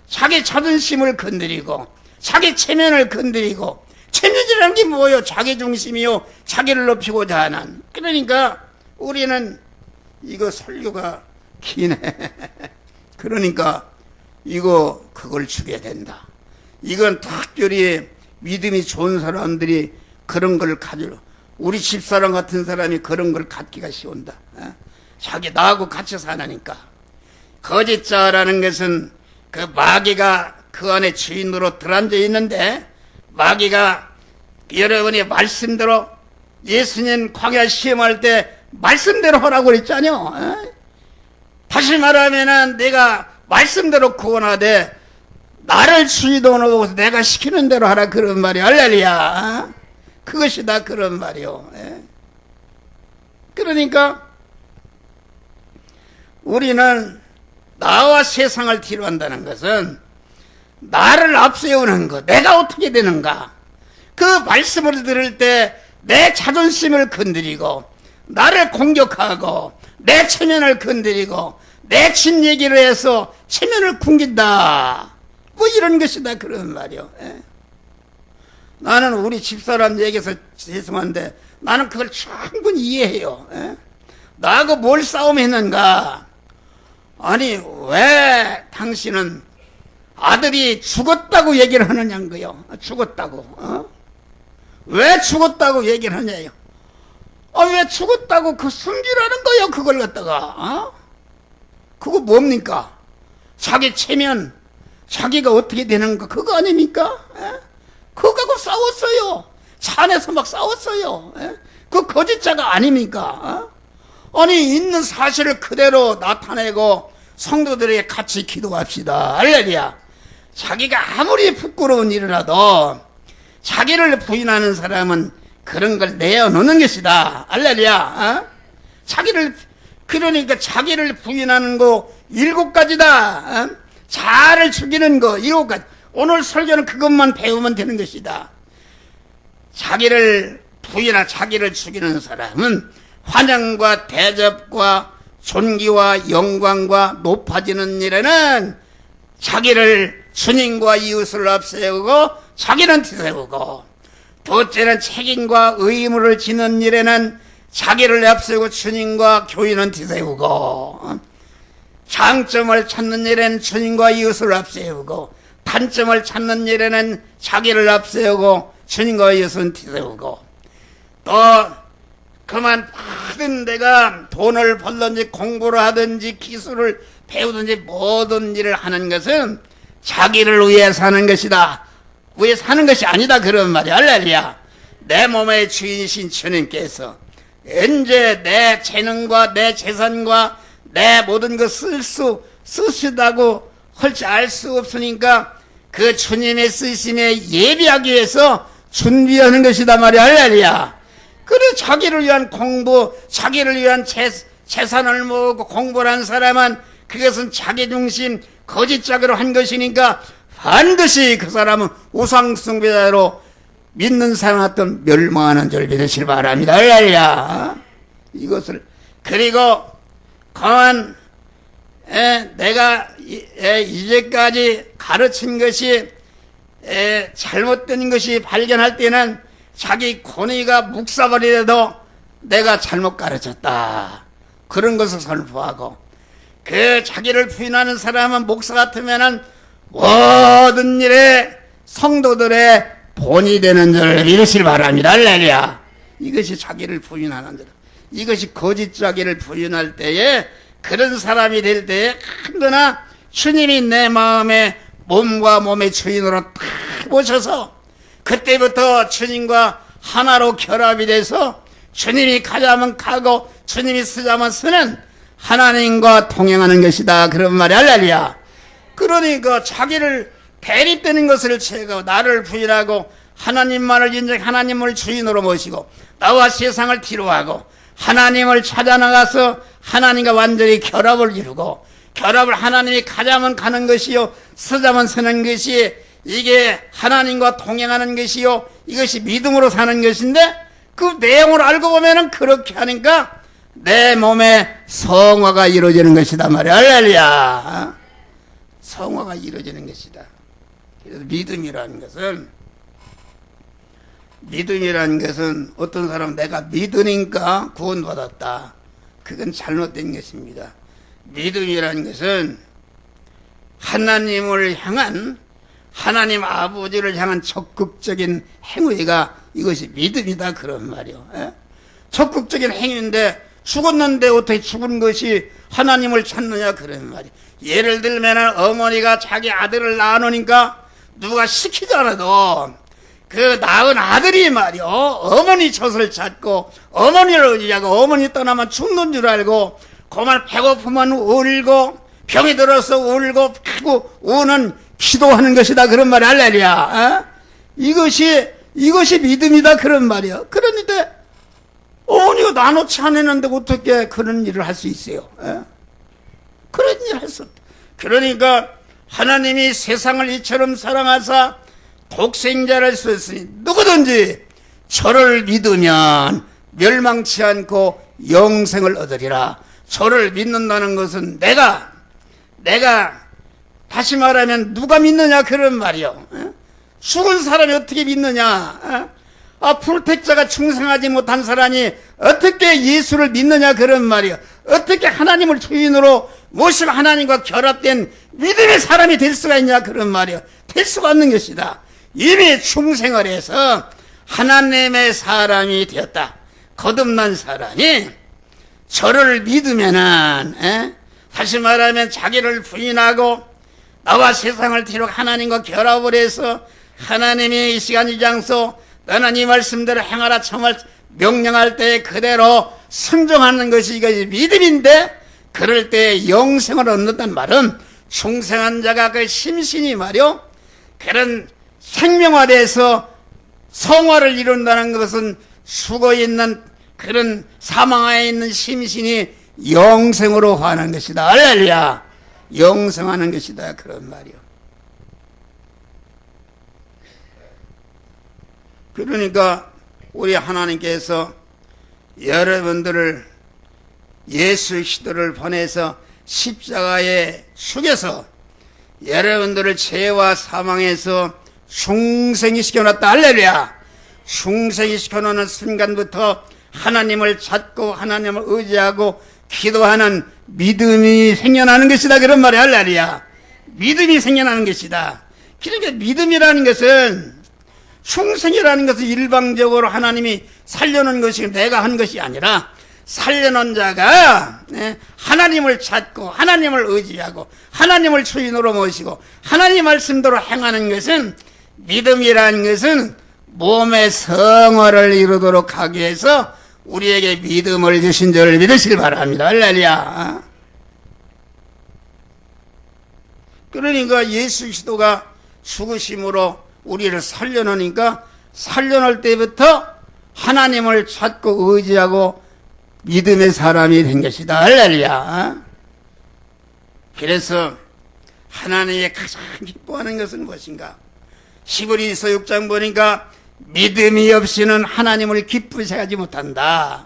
자기 자존심을 건드리고, 자기 체면을 건드리고. 체면이라는 게 뭐예요? 자기 중심이요, 자기를 높이고자 하는. 그러니까 우리는 이거 설교가 기네. 그러니까 그걸 주게 된다. 이건 특별히 믿음이 좋은 사람들이 그런 걸 가지고, 우리 집사람 같은 사람이 그런 걸 갖기가 쉬운다. 자기 나하고 같이 사나니까. 거짓자라는 것은 그 마귀가 그 안에 주인으로 들어앉아 있는데, 마귀가 여러분이 말씀대로, 예수님 광야 시험할 때 말씀대로 하라고 그랬잖아요. 다시 말하면은 내가 말씀대로 구원하되 나를 주인으로 내가 시키는 대로 하라, 그런 말이야. 할렐루야. 그것이 다 그런 말이요. 그러니까 우리는 나와 세상을 뒤로 한다는 것은 나를 앞세우는 것, 내가 어떻게 되는가, 그 말씀을 들을 때 내 자존심을 건드리고, 나를 공격하고, 내 체면을 건드리고, 내 친 얘기를 해서 체면을 굶긴다, 뭐 이런 것이다, 그런 말이요. 나는 우리 집사람 얘기해서 죄송한데 나는 그걸 충분히 이해해요. 나하고 뭘 싸움했는가? 아니, 왜 당신은 아들이 죽었다고 얘기를 하느냐는 거요. 죽었다고. 왜 죽었다고 얘기를 하냐요. 왜 죽었다고 그 숨기라는 거요, 그걸 갖다가. 그거 뭡니까? 자기 체면, 자기가 어떻게 되는가, 그거 아닙니까? 그거 갖고 싸웠어요. 차 안에서 막 싸웠어요. 그 거짓자가 아닙니까? 아니, 있는 사실을 그대로 나타내고 성도들에게 같이 기도합시다. 할렐루야. 자기가 아무리 부끄러운 일이라도 자기를 부인하는 사람은 그런 걸 내어놓는 것이다. 할렐루야. 그러니까 자기를 부인하는 거 7가지다. 자아를 죽이는 거 7가지. 오늘 설교는 그것만 배우면 되는 것이다. 자기를 자기를 죽이는 사람은 환영과 대접과 존귀와 영광과 높아지는 일에는 자기를 주님과 이웃을 앞세우고 자기는 뒤세우고, 둘째는 책임과 의무를 지는 일에는 자기를 앞세우고 주님과 교인은 뒤세우고, 장점을 찾는 일에는 주님과 이웃을 앞세우고, 단점을 찾는 일에는 자기를 앞세우고 주님과 이웃은 뒤세우고, 또 그만 모든 내가 돈을 벌든지 공부를 하든지 기술을 배우든지 모든 일을 하는 것은 자기를 위해 사는 것이다. 위해 사는 것이 아니다, 그런 말이야. 할렐루야. 내 몸의 주인이신 주님께서 언제 내 재능과 내 재산과 내 모든 것 쓰시다고 할지 알 수 없으니까 그 주님의 쓰심에 예비하기 위해서 준비하는 것이다 말이야. 할렐루야. 그래, 자기를 위한 공부, 자기를 위한 재산을 모으고 공부를 한 사람은 그것은 자기중심 거짓자기로 한 것이니까 반드시 그 사람은 우상숭배자로 믿는 사람 같은 멸망하는 줄 믿으시기 바랍니다. 할렐루야. 이것을, 그리고 그만 내가 이제까지 가르친 것이 잘못된 것이 발견할 때는 자기 권위가 묵사발이라도 내가 잘못 가르쳤다, 그런 것을 선포하고, 그 자기를 부인하는 사람은 목사 같으면은 모든 일에 성도들의 본이 되는 줄 믿으시기 바랍니다. 할렐루야. 이것이 자기를 부인하는 줄, 이것이 거짓 자기를 부인할 때에, 그런 사람이 될 때에 한거나 주님이 내 마음에 몸과 몸의 주인으로 딱 모셔서 그때부터 주님과 하나로 결합이 돼서 주님이 가자면 가고 주님이 쓰자면 쓰는 하나님과 동행하는 것이다, 그런 말이. 할렐루야. 그러니까 자기를 대립되는 것을 제거하고 나를 부인하고 하나님만을 인정, 하나님을 주인으로 모시고 나와 세상을 뒤로하고 하나님을 찾아 나가서 하나님과 완전히 결합을 이루고, 결합을 하나님이 가자면 가는 것이요 쓰자면 쓰는 것이, 이게 하나님과 동행하는 것이요 이것이 믿음으로 사는 것인데, 그 내용을 알고 보면은 그렇게 하니까 내 몸에 성화가 이루어지는 것이다 말이야. 할렐루야. 성화가 이루어지는 것이다. 그래서 믿음이라는 것은 어떤 사람은 내가 믿으니까 구원받았다. 그건 잘못된 것입니다. 믿음이라는 것은 하나님을 향한, 하나님 아버지를 향한 적극적인 행위가 이것이 믿음이다 그런 말이요. 적극적인 행위인데 죽었는데 어떻게 죽은 것이 하나님을 찾느냐 그런 말이요. 예를 들면 어머니가 자기 아들을 낳아놓으니까 누가 시키지 않아도 그 낳은 아들이 말이요, 어머니 젖을 찾고 어머니를 의지하고 어머니 떠나면 죽는 줄 알고 그만 배고프면 울고 병이 들어서 울고 크고 우는 기도하는 것이다 그런 말이 할렐루야. 이것이 믿음이다 그런 말이야. 그런데 어머니가 나놓지 않았는데 어떻게 그런 일을 할 수 있어요? 그런 일을 할 수 없다. 그러니까 하나님이 세상을 이처럼 사랑하사 독생자를 쓰셨으니 누구든지 저를 믿으면 멸망치 않고 영생을 얻으리라. 저를 믿는다는 것은 내가 다시 말하면 누가 믿느냐 그런 말이요. 죽은 사람이 어떻게 믿느냐? 불택자가 충성하지 못한 사람이 어떻게 예수를 믿느냐 그런 말이요. 어떻게 하나님을 주인으로 모시고 하나님과 결합된 믿음의 사람이 될 수가 있냐 그런 말이요. 될 수가 없는 것이다. 이미 충생을 해서 하나님의 사람이 되었다. 거듭난 사람이 저를 믿으면은, 다시 말하면 자기를 부인하고 나와 세상을 뒤로 하나님과 결합을 해서 하나님이 이 시간 이 장소 너는 이 말씀대로 행하라 정말 명령할 때 그대로 순종하는 것이 이것이 믿음인데, 그럴 때 영생을 얻는다는 말은 충성한 자가 그 심신이 말이요, 그런 생명화돼서 성화를 이룬다는 것은 죽어있는 그런 사망하에 있는 심신이 영생으로 하는 것이다. 할렐루야. 영생하는 것이다 그런 말이요. 그러니까 우리 하나님께서 여러분들을 예수 그리스도를 보내서 십자가에 죽여서 여러분들을 죄와 사망에서 중생이 시켜놨다. 할렐루야. 중생이 시켜놓는 순간부터 하나님을 찾고 하나님을 의지하고 기도하는 믿음이 생겨나는 것이다 그런 말이야. 할렐루야. 믿음이 생겨나는 것이다. 그러니까 믿음이라는 것은, 충성이라는 것은 일방적으로 하나님이 살려놓은 것이 내가 한 것이 아니라 살려놓은 자가 하나님을 찾고 하나님을 의지하고 하나님을 주인으로 모시고 하나님 말씀대로 행하는 것은, 믿음이라는 것은 몸의 성화를 이루도록 하기 위해서 우리에게 믿음을 주신 줄을 믿으시길 바랍니다. 할렐루야. 그러니까 예수 그리스도가 죽으심으로 우리를 살려놓으니까 살려놓을 때부터 하나님을 찾고 의지하고 믿음의 사람이 된 것이다. 할렐루야. 그래서 하나님이 가장 기뻐하는 것은 무엇인가? 히브리서 6장 보니까 믿음이 없이는 하나님을 기쁘게 하지 못한다.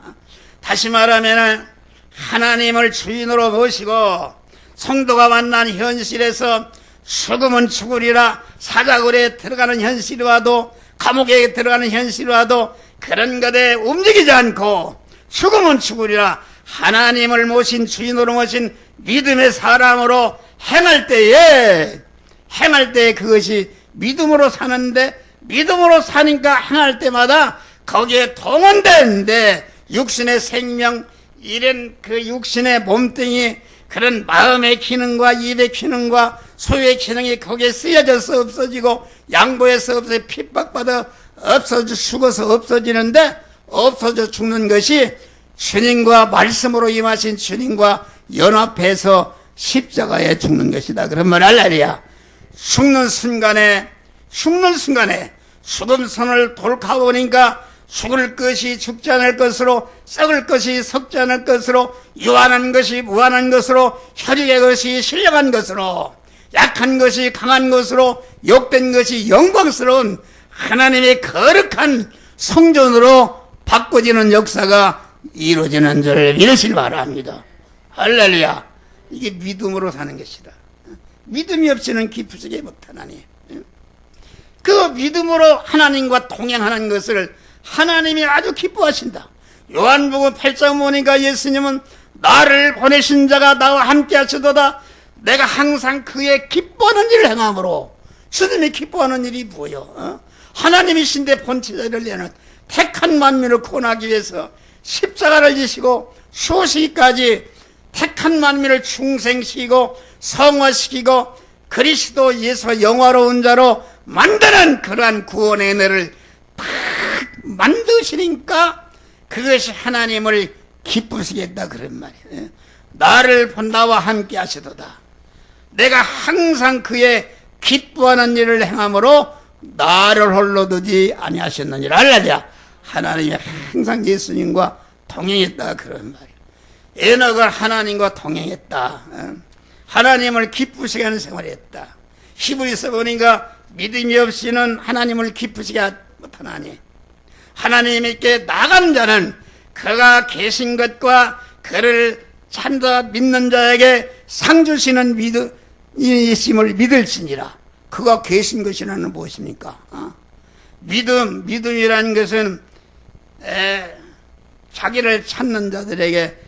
다시 말하면 하나님을 주인으로 모시고 성도가 만난 현실에서 죽으면 죽으리라, 사자굴에 들어가는 현실이 와도 감옥에 들어가는 현실이 와도 그런 것에 움직이지 않고 죽으면 죽으리라 하나님을 모신 주인으로 모신 믿음의 사람으로 행할 때에 그것이 믿음으로 사는데, 믿음으로 사니까 행할 때마다 거기에 동원되는데 육신의 생명, 이런 그 육신의 몸뚱이, 그런 마음의 기능과 입의 기능과 소유의 기능이 거기에 쓰여져서 없어지고 양보해서 없어져 핍박받아 없어져 죽어서 없어지는데, 없어져 죽는 것이 주님과 말씀으로 임하신 주님과 연합해서 십자가에 죽는 것이다. 그런 말 할렐루야. 죽는 순간에 죽음선을 돌아보니까 죽을 것이 죽지 않을 것으로, 썩을 것이 썩지 않을 것으로, 유한한 것이 무한한 것으로, 혈육의 것이 신령한 것으로, 약한 것이 강한 것으로, 욕된 것이 영광스러운 하나님의 거룩한 성전으로 바꿔지는 역사가 이루어지는 줄 믿으시기 바랍니다. 할렐루야. 이게 믿음으로 사는 것이다. 믿음이 없이는 기쁘시게 못하나니. 그 믿음으로 하나님과 동행하는 것을 하나님이 아주 기뻐하신다. 요한복음 8장 보니까 예수님은 나를 보내신 자가 나와 함께 하시도다. 내가 항상 그의 기뻐하는 일을 행함으로. 주님이 기뻐하는 일이 뭐요? 하나님이신데 본체자를 내는 택한 만민을 구원하기 위해서 십자가를 지시고 수시기까지 택한 만민을 중생시키고 성화시키고 그리스도 예수 영화로운 자로 만드는 그러한 구원의 은혜를 딱 만드시니까 그것이 하나님을 기쁘시겠다 그런 말이에요. 나를 본 나와 함께 하시도다. 내가 항상 그의 기뻐하는 일을 행함으로 나를 홀로 두지 아니하셨느니라. 할렐루야. 하나님이 항상 예수님과 동행했다 그런 말이에요. 에녹은 하나님과 동행했다. 하나님을 기쁘시게 하는 생활을 했다. 히브리서 보니까 믿음이 없이는 하나님을 기쁘시게 못하나니 하나님께 나간 자는 그가 계신 것과 그를 찬다 믿는 자에게 상 주시는 믿음이심을 믿을지니라. 그가 계신 것이라는 무엇입니까? 믿음이라는 것은 자기를 찾는 자들에게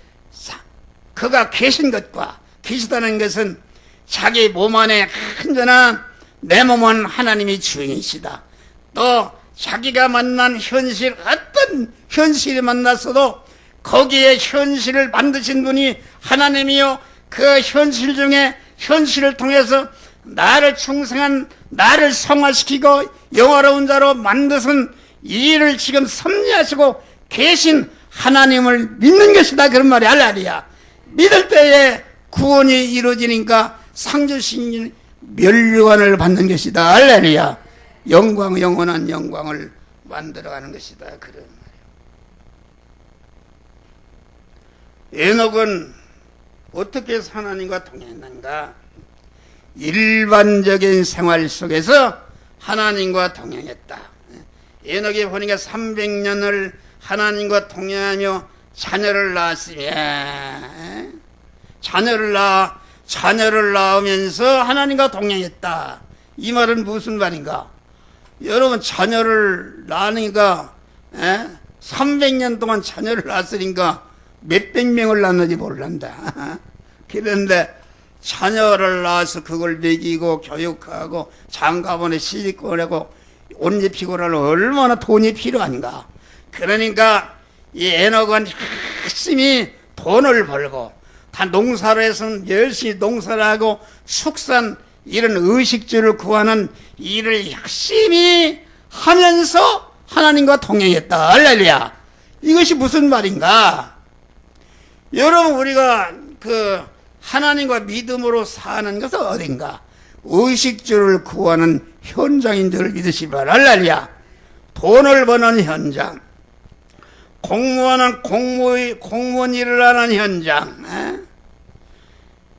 그가 계신 것과 계시다는 것은 자기 몸 안에 한전한 내 몸은 하나님이 주인이시다. 또 자기가 만난 현실, 어떤 현실이 만났어도 거기에 현실을 만드신 분이 하나님이요. 그 현실 중에 현실을 통해서 나를 충성한, 나를 성화시키고 영화로운 자로 만드신 이 일을 지금 섭리하시고 계신 하나님을 믿는 것이다. 그런 말이 할렐루야. 믿을 때에 구원이 이루어지니까 상주신 멸류관을 받는 것이다. 할렐루야. 영광, 영원한 영광을 만들어가는 것이다. 그런 말이에요. 에녹은 어떻게 해서 하나님과 동행했는가? 일반적인 생활 속에서 하나님과 동행했다. 에녹이 보니까 300년을 하나님과 동행하며 자녀를 낳았으며 자녀를 낳으면서 하나님과 동행했다. 이 말은 무슨 말인가? 여러분, 자녀를 낳으니까 300년 동안 자녀를 낳았으니까 몇백 명을 낳는지 몰란다. 그런데 자녀를 낳아서 그걸 먹이고 교육하고 장가보내 시집 보내고 옷 입히고 하려면 얼마나 돈이 필요한가. 그러니까 이 에녹은 열심히 돈을 벌고 다 농사를 해서는 열심히 농사를 하고 축산 이런 의식주를 구하는 일을 열심히 하면서 하나님과 동행했다. 할렐루야. 이것이 무슨 말인가? 여러분, 우리가 하나님과 믿음으로 사는 것은 어딘가? 의식주를 구하는 현장인 줄 믿으시 바라. 할렐루야. 돈을 버는 현장, 공무원은 공무원 일을 하는 현장,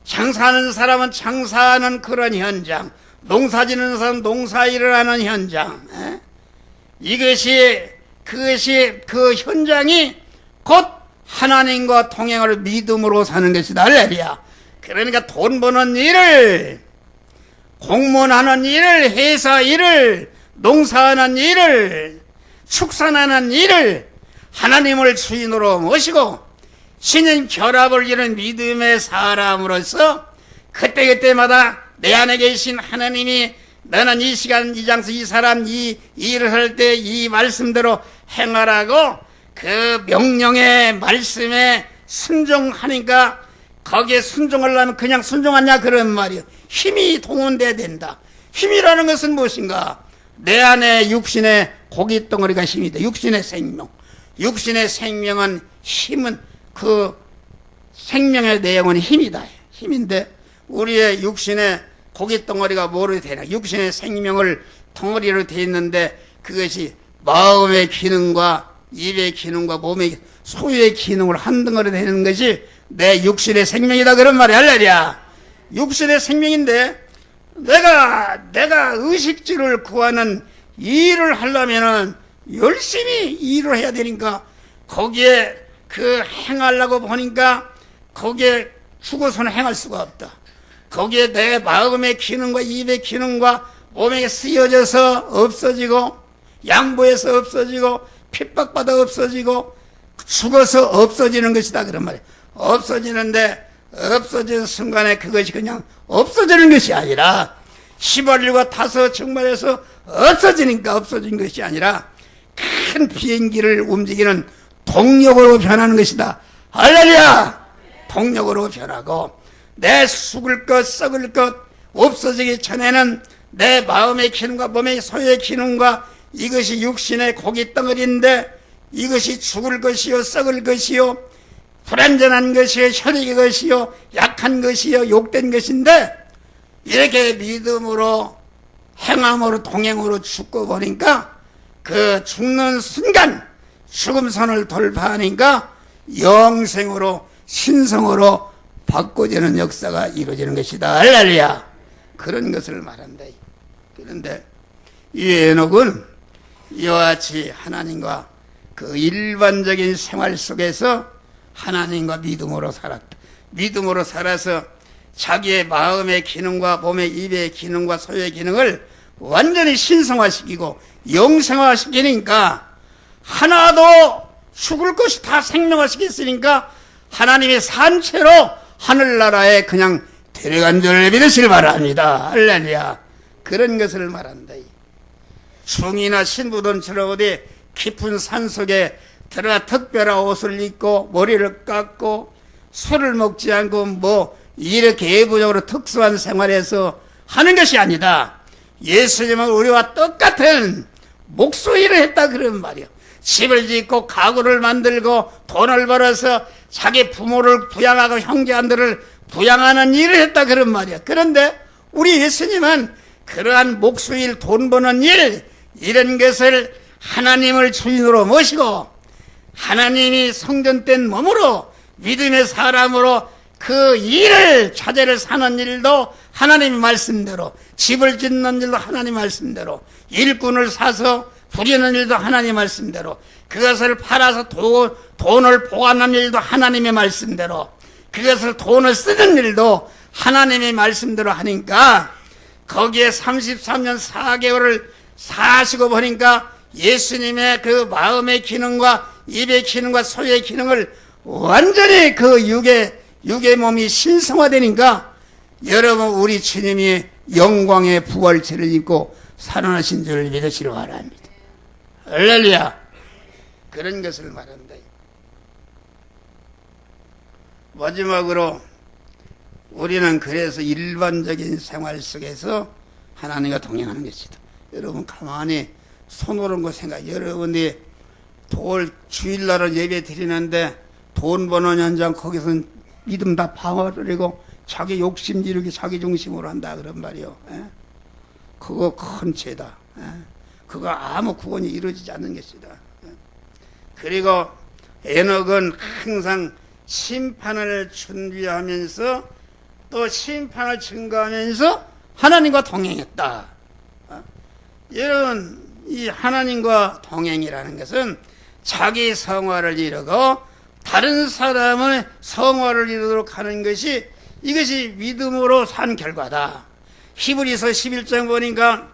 장사하는 사람은 장사하는 그런 현장, 농사 짓는 사람은 농사 일을 하는 현장, 그것이 그 현장이 곧 하나님과 동행을 믿음으로 사는 것이다. 할렐루야. 그러니까 돈 버는 일을, 공무원 하는 일을, 회사 일을, 농사하는 일을, 축산하는 일을 하나님을 주인으로 모시고 신인 결합을 이루는 믿음의 사람으로서 그때그때마다 내 안에 계신 하나님이 너는 이 시간 이 장소 이 사람 이 일을 할 때 이 말씀대로 행하라고 그 명령의 말씀에 순종하니까 거기에 순종하려면 그냥 순종하냐 그런 말이에요. 힘이 동원돼야 된다. 힘이라는 것은 무엇인가? 내 안에 육신의 고깃덩어리가 힘이다. 육신의 생명. 육신의 생명은 힘은 그 생명의 내용은 힘이다. 힘인데 우리의 육신의 고깃덩어리가 뭐로 되냐? 육신의 생명을 덩어리로 되어 있는데 그것이 마음의 기능과 입의 기능과 몸의 소유의 기능을 한 덩어리 되는 것이 내 육신의 생명이다. 그런 말이 할렐루야. 육신의 생명인데 내가 의식주를 구하는 일을 하려면은 열심히 일을 해야 되니까 거기에 그 행하려고 보니까 거기에 죽어서는 행할 수가 없다. 거기에 내 마음의 기능과 입의 기능과 몸에 쓰여져서 없어지고 양보해서 없어지고 핍박받아 없어지고 죽어서 없어지는 것이다 그런 말이에요. 없어지는데 없어지는 순간에 그것이 그냥 없어지는 것이 아니라 휘발유가 타서 증발해서 없어지니까 없어진 것이 아니라 큰 비행기를 움직이는 동력으로 변하는 것이다. 할렐루야! 동력으로 변하고 내 죽을 것 썩을 것 없어지기 전에는 내 마음의 기능과 몸의 소의 기능과 이것이 육신의 고기 덩어리인데 이것이 죽을 것이요 썩을 것이요 불완전한 것이요 혈액의 것이요 약한 것이요 욕된 것인데 이렇게 믿음으로 행함으로 동행으로 죽고 보니까 그 죽는 순간 죽음선을 돌파하니까 영생으로 신성으로 바꿔지는 역사가 이루어지는 것이다. 할렐루야. 그런 것을 말한다. 그런데 이 에녹은 이와 같이 하나님과 그 일반적인 생활 속에서 하나님과 믿음으로 살았다. 믿음으로 살아서 자기의 마음의 기능과 몸의 입의 기능과 소의 기능을 완전히 신성화시키고 영생화시키니까 하나도 죽을 것이 다 생명화시켰으니까 하나님의 산채로 하늘나라에 그냥 데려간 줄 믿으시길 바랍니다. 할렐루야. 그런 것을 말한다. 중이나 신부들처럼 어디 깊은 산속에 들어가 특별한 옷을 입고 머리를 깎고 술을 먹지 않고 뭐 이렇게 예부적으로 특수한 생활에서 하는 것이 아니다. 예수님은 우리와 똑같은 목소리를 했다 그런 말이요. 집을 짓고 가구를 만들고 돈을 벌어서 자기 부모를 부양하고 형제안들을 부양하는 일을 했다 그런 말이야. 그런데 우리 예수님은 그러한 목수일 돈 버는 일 이런 것을 하나님을 주인으로 모시고 하나님이 성전된 몸으로 믿음의 사람으로 그 일을 자재를 사는 일도 하나님 말씀대로 집을 짓는 일도 하나님 말씀대로 일꾼을 사서 부리는 일도 하나님 말씀대로 그것을 팔아서 돈을 보관하는 일도 하나님의 말씀대로 그것을 돈을 쓰는 일도 하나님의 말씀대로 하니까 거기에 33년 4개월을 사시고 보니까 예수님의 그 마음의 기능과 입의 기능과 소의 기능을 완전히 그 육의 몸이 신성화되니까 여러분 우리 주님이 영광의 부활체를 입고 살아나신 줄 믿으시기 바랍니다. 할렐루야. 그런 것을 말한다. 마지막으로 우리는 그래서 일반적인 생활 속에서 하나님과 동행하는 것이다. 여러분 가만히 손오른 거 생각. 여러분이 주일날은 예배 드리는데 돈 버는 현장 거기서 믿음 다 방어버리고 자기 욕심 지르기 자기 중심으로 한다 그런 말이요. 에? 그거 큰 죄다. 에? 그거 아무 구원이 이루어지지 않는 것이다. 에? 그리고 에녹은 항상 심판을 준비하면서 또 심판을 증거하면서 하나님과 동행했다. 여러분 이 하나님과 동행이라는 것은 자기 성화를 이루고 다른 사람의 성화를 이루도록 하는 것이 이것이 믿음으로 산 결과다. 히브리서 11장 보니까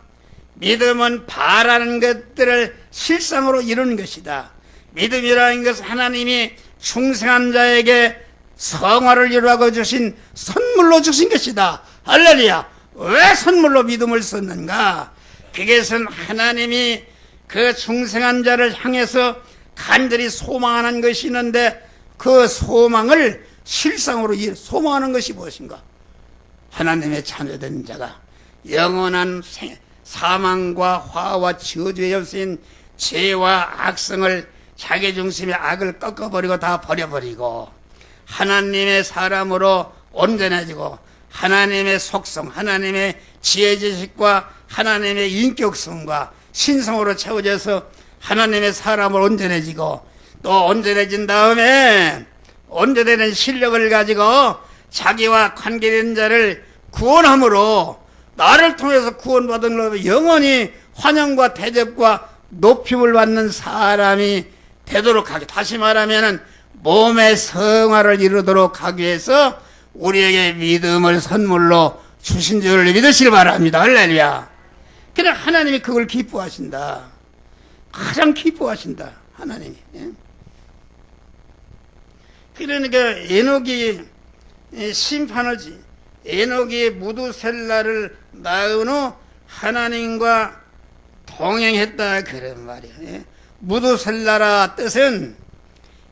믿음은 바라는 것들을 실상으로 이루는 것이다. 믿음이라는 것은 하나님이 중생한 자에게 성화를 이루라고 주신 선물로 주신 것이다. 할렐루야. 왜 선물로 믿음을 썼는가? 그것은 하나님이 그 중생한 자를 향해서 간절히 소망하는 것이 있는데 그 소망을 실상으로 소망하는 것이 무엇인가? 하나님의 자녀된 자가 영원한 사망과 화와 저주의 없인 죄와 악성을 자기 중심의 악을 꺾어버리고 다 버려버리고 하나님의 사람으로 온전해지고 하나님의 속성, 하나님의 지혜지식과 하나님의 인격성과 신성으로 채워져서 하나님의 사람으로 온전해지고 또 온전해진 다음에 온전되는 실력을 가지고 자기와 관계된 자를 구원함으로 나를 통해서 구원받은 로 영원히 환영과 대접과 높임을 받는 사람이 되도록 하기, 다시 말하면은 몸의 성화를 이루도록 하기 위해서 우리에게 믿음을 선물로 주신 줄을 믿으시기 바랍니다. 할렐루야. 그래, 하나님이 그걸 기뻐하신다. 가장 기뻐하신다, 하나님이. 그러니까 에녹이 심판을 에녹이 무두셀라를 낳은 후 하나님과 동행했다, 그런 말이에요. 무두셀라라 뜻은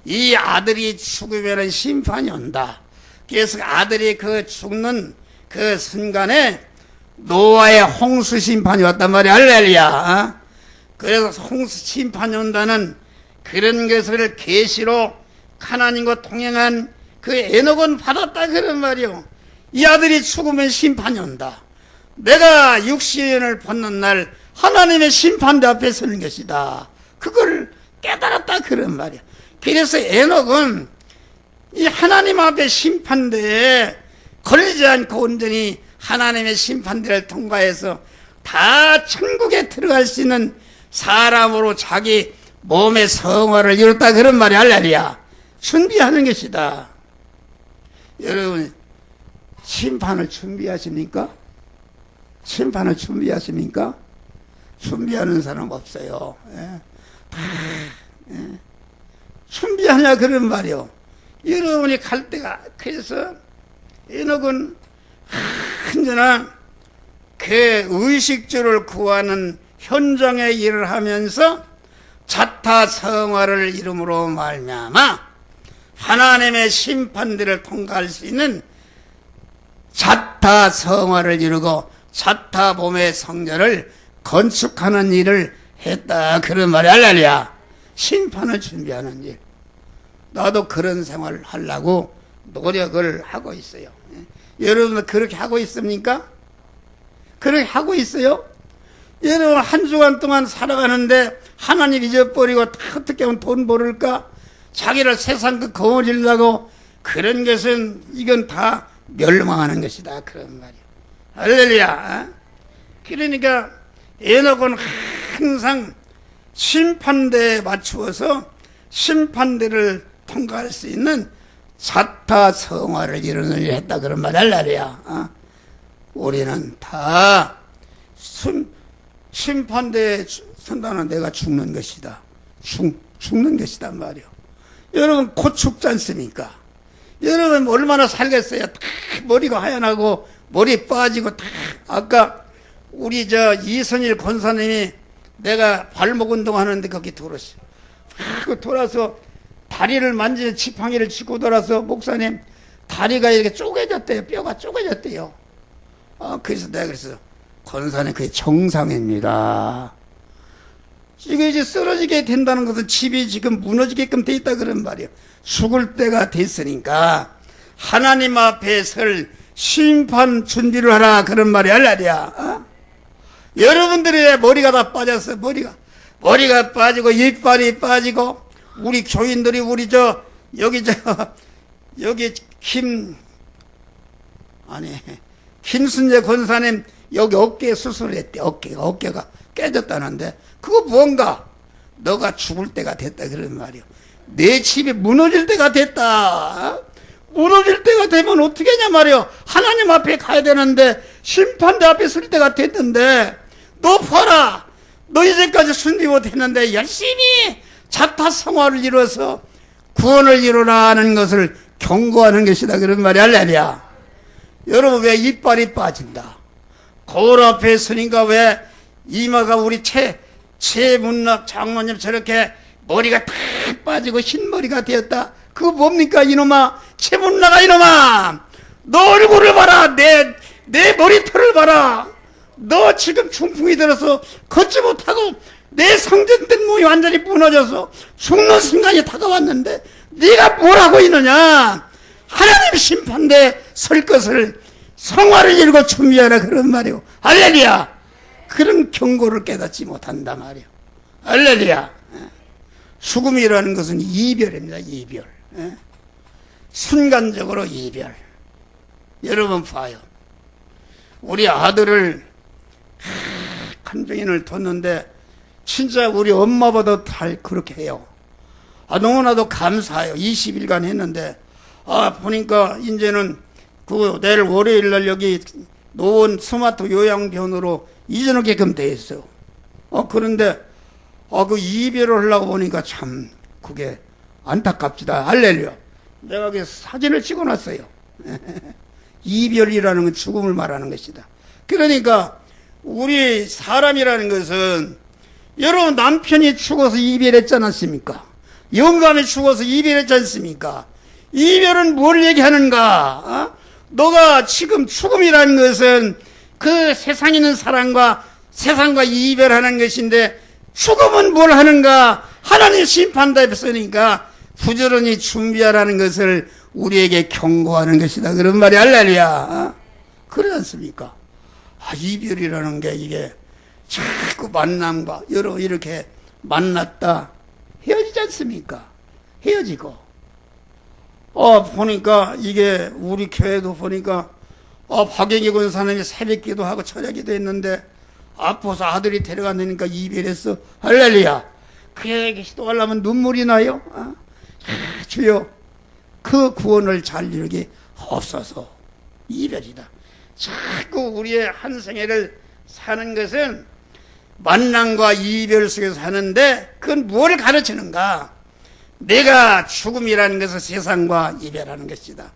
이 아들이 죽으면 심판이 온다. 그래서 아들이 그 죽는 그 순간에 노아의 홍수 심판이 왔단 말이야. 할렐루야. 그래서 홍수 심판이 온다는 그런 것을 계시로 하나님과 동행한 그 에녹은 받았다, 그런 말이요. 이 아들이 죽으면 심판이 온다. 내가 60년을 벗는 날 하나님의 심판대 앞에 서는 것이다. 그걸 깨달았다, 그런 말이야. 그래서 에녹은 이 하나님 앞에 심판대에 걸리지 않고 온전히 하나님의 심판대를 통과해서 다 천국에 들어갈 수 있는 사람으로 자기 몸의 성화를 이뤘다, 그런 말이 할렐루야. 준비하는 것이다. 여러분, 심판을 준비하십니까? 심판을 준비하십니까? 준비하는 사람 없어요. 준비하냐, 그런 말이요. 여러분이 갈 때가, 그래서 에녹은 언제나 그 의식주를 구하는 현장의 일을 하면서 자타성화를 이름으로 말미암아 하나님의 심판들을 통과할 수 있는 자타성화를 이루고 자타봄의 성전을 건축하는 일을 했다, 그런 말이 할렐루야. 심판을 준비하는 일. 나도 그런 생활을 하려고 노력을 하고 있어요. 여러분 그렇게 하고 있습니까? 그렇게 하고 있어요? 여러분 한 주간 동안 살아가는데 하나님 잊어버리고 다 어떻게 하면 돈 벌을까? 자기를 세상 그 거머쥐려고 그런 것은 이건 다 멸망하는 것이다, 그런 말이야. 할렐루야. 그러니까 에녹은 항상 심판대에 맞추어서 심판대를 통과할 수 있는 자타성화를 이루는 일을 했다, 그런 말 할렐루야. 우리는 다 심판대에 선다는 내가 죽는 것이다. 죽는 것이단 말이요. 여러분 곧 죽지 않습니까? 여러분 얼마나 살겠어요? 다 머리가 하얀하고 머리 빠지고 다. 아까 우리 이선일 권사님이 내가 발목 운동하는데 거기 돌았어요. 돌아서 다리를 만지는 지팡이를 짚고 돌아서 목사님 다리가 이렇게 쪼개졌대요. 뼈가 쪼개졌대요. 그래서 내가 그랬어. 권사님 그게 정상입니다. 이게 이제 쓰러지게 된다는 것은 집이 지금 무너지게끔 돼 있다, 그런 말이에요. 죽을 때가 됐으니까 하나님 앞에 설 심판 준비를 하라, 그런 말이 할렐루야. 여러분들의 머리가 다 빠졌어. 머리가 빠지고 이빨이 빠지고 우리 교인들이 여기 김순재 권사님 여기 어깨 수술을 했대. 어깨가 깨졌다는데 그거 뭔가 너가 죽을 때가 됐다, 그런 말이요. 내 집이 무너질 때가 됐다. 무너질 때가 되면 어떻게 하냐 말이요. 하나님 앞에 가야 되는데 심판대 앞에 설 때가 됐는데 너 봐라. 너 이제까지 준비 못했는데 열심히 자타성화를 이루어서 구원을 이루라는 것을 경고하는 것이다, 그런 말이 할렐루야. 여러분 왜 이빨이 빠진다? 거울 앞에 서니까 왜 이마가 우리 최문락 장모님 저렇게 머리가 다 빠지고 흰머리가 되었다. 그거 뭡니까 이놈아? 최문락아 이놈아, 너 얼굴을 봐라. 내 머리털을 봐라. 너 지금 중풍이 들어서 걷지 못하고 내 성전된 몸이 완전히 무너져서 죽는 순간이 다가왔는데 네가 뭐라고 있느냐? 하나님 심판대에 설 것을 성화를 이루고 준비하라, 그런 말이오. 할렐루야. 그런 경고를 깨닫지 못한다 말이오. 할렐루야. 죽음이라는 것은 이별입니다. 이별. 순간적으로 이별. 여러분 봐요. 우리 아들을 간병인을 뒀는데 진짜 우리 엄마보다 잘 그렇게 해요. 너무나도 감사해요. 20일간 했는데, 보니까 이제는 내일 월요일 날 여기 노원 스마트 요양병원으로 이전하게끔 돼 있어요. 그런데, 그 이별을 하려고 보니까 참, 그게 안타깝지다. 할렐루야. 내가 그 사진을 찍어 놨어요. 이별이라는 건 죽음을 말하는 것이다. 그러니까, 우리 사람이라는 것은, 여러분 남편이 죽어서 이별했지 않았습니까? 영감이 죽어서 이별했지 않습니까? 이별은 뭘 얘기하는가? 너가 지금 죽음이라는 것은 그 세상에 있는 사람과 세상과 이별하는 것인데 죽음은 뭘 하는가? 하나님 심판다 했으니까 부지런히 준비하라는 것을 우리에게 경고하는 것이다. 그런 말이 할렐루야. 그러지 않습니까? 이별이라는 게 이게 자꾸 만남과 여러 이렇게 만났다 헤어지지 않습니까? 헤어지고 보니까 이게 우리 교회도 보니까 박영희 권사님이 새벽기도 하고 저녁기도 했는데 아파서 아들이 데려갔으니까 이별했어. 할렐루야. 그 얘기 기도하려면 눈물이 나요. 주여 그 구원을 잘 이루게 없어서 이별이다. 자꾸 우리의 한 생애를 사는 것은 만남과 이별 속에서 사는데 그건 무엇을 가르치는가? 내가 죽음이라는 것은 세상과 이별하는 것이다.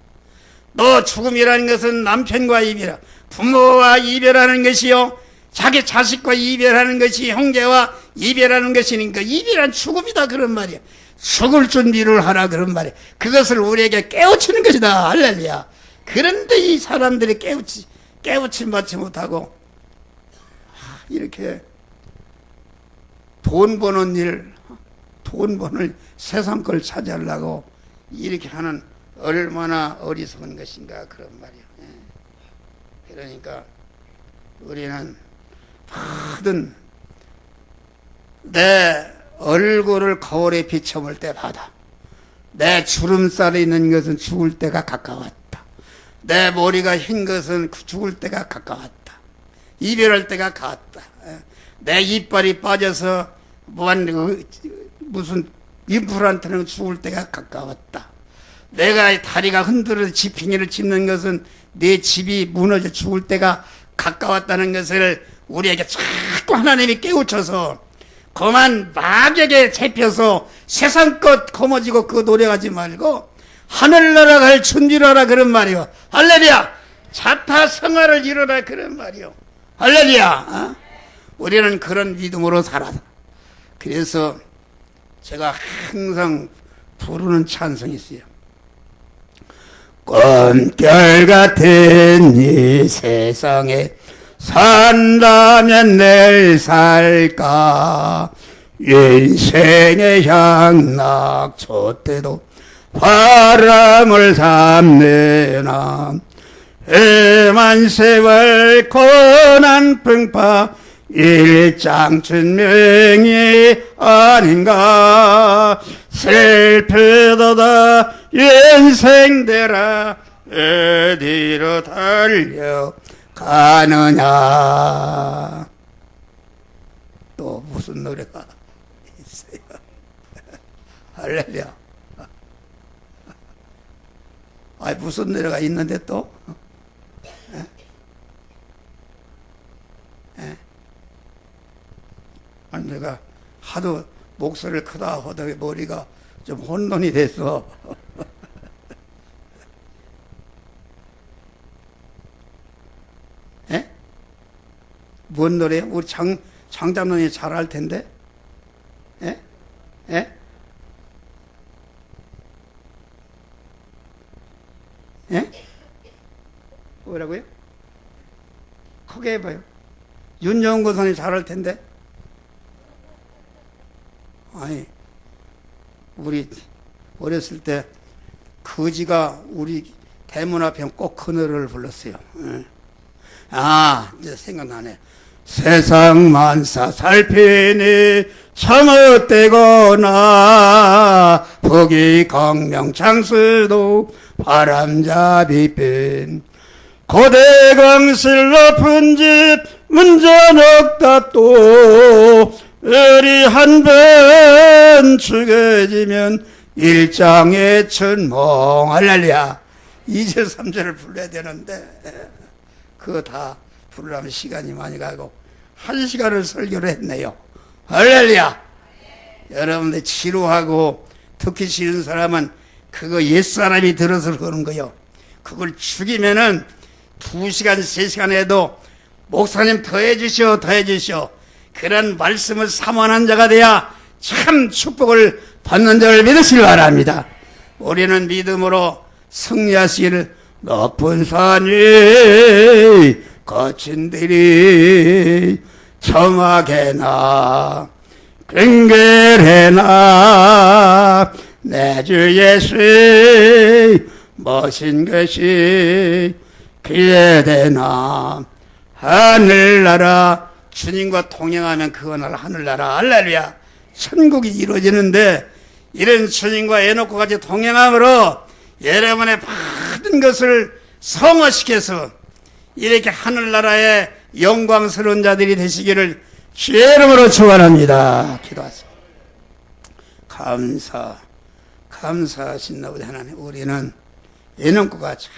너 죽음이라는 것은 남편과 이별, 부모와 이별하는 것이요, 자기 자식과 이별하는 것이 형제와 이별하는 것이니까 이별한 죽음이다 그런 말이야. 죽을 준비를 하라 그런 말이야. 그것을 우리에게 깨우치는 것이다. 할렐루야. 그런데 이 사람들이 깨우침 받지 못하고 이렇게 돈 버는 일, 돈 버는 세상 걸 차지하려고 이렇게 하는 얼마나 어리석은 것인가 그런 말이야. 그러니까 우리는 모든 내 얼굴을 거울에 비춰볼 때마다 내 주름살이 있는 것은 죽을 때가 가까웠다. 내 머리가 흰 것은 죽을 때가 가까웠다. 이별할 때가 갔다. 내 이빨이 빠져서 무슨 임플란트는 죽을 때가 가까웠다. 내가 다리가 흔들어서 지팡이를 짚는 것은 내 집이 무너져 죽을 때가 가까웠다는 것을 우리에게 자꾸 하나님이 깨우쳐서 그만 마귀에게 잡혀서 세상 것 거머쥐고 그거 노력하지 말고 하늘나라 갈 준비를 하라 그런 말이요. 할렐루야. 자타성화를 이루라 그런 말이요. 할렐루야. 우리는 그런 믿음으로 살아. 그래서 제가 항상 부르는 찬송이 있어요. 꿈결 같은 이 세상에 산다면 내일 살까. 인생의 향락초 때도 바람을 삼내나. 에만세월 고난 풍파 일장춘명이 아닌가. 슬프도다 인생되라 어디로 달려가느냐. 또 무슨 노래가 있어요? 할렐루야. 무슨 노래가 있는데 또? 내가 하도 목소리를 크다 하다가 머리가 좀 혼돈이 됐어. 뭔 노래야? 우리 장장로님 잘 알 텐데. 뭐라고요? 크게 해봐요. 윤정은 권사님 잘 알 텐데. 우리 어렸을 때 거지가 우리 대문 앞에 꼭 그 노래를 불렀어요. 이제 생각나네. 세상 만사 살피니 참헛되거나 복이 광명 장수도 바람잡이빈 고대 광실 높은 집 문전 없다 또 을이 한 번 죽어지면 일장의 천몽. 할렐루야. 2절 3절을 불러야 되는데 그거 다 부르려면 시간이 많이 가고 1시간을 설교를 했네요. 할렐루야. 여러분들 지루하고 듣기 싫은 사람은 그거 옛사람이 들어서 그런 거요. 그걸 죽이면은 2시간 3시간 해도 목사님 더해주시오 더해주시오 그런 말씀을 사모하는 자가 돼야 참 축복을 받는 자를 믿으시기 바랍니다. 우리는 믿음으로 승리하시기를. 높은 산이 거친 들이 정하게나 괭결해나 내 주 예수의 멋진 것이 기대되나. 하늘나라 주님과 동행하면 그거는 하늘나라. 할렐루야. 천국이 이루어지는데 이런 주님과 해놓고 같이 동행함으로 여러분의 모든 것을 성화시켜서 이렇게 하늘나라의 영광스러운 자들이 되시기를 주의 이름으로 축원합니다. 기도하세요. 감사하신 우리 하나님, 우리는 해놓고가 참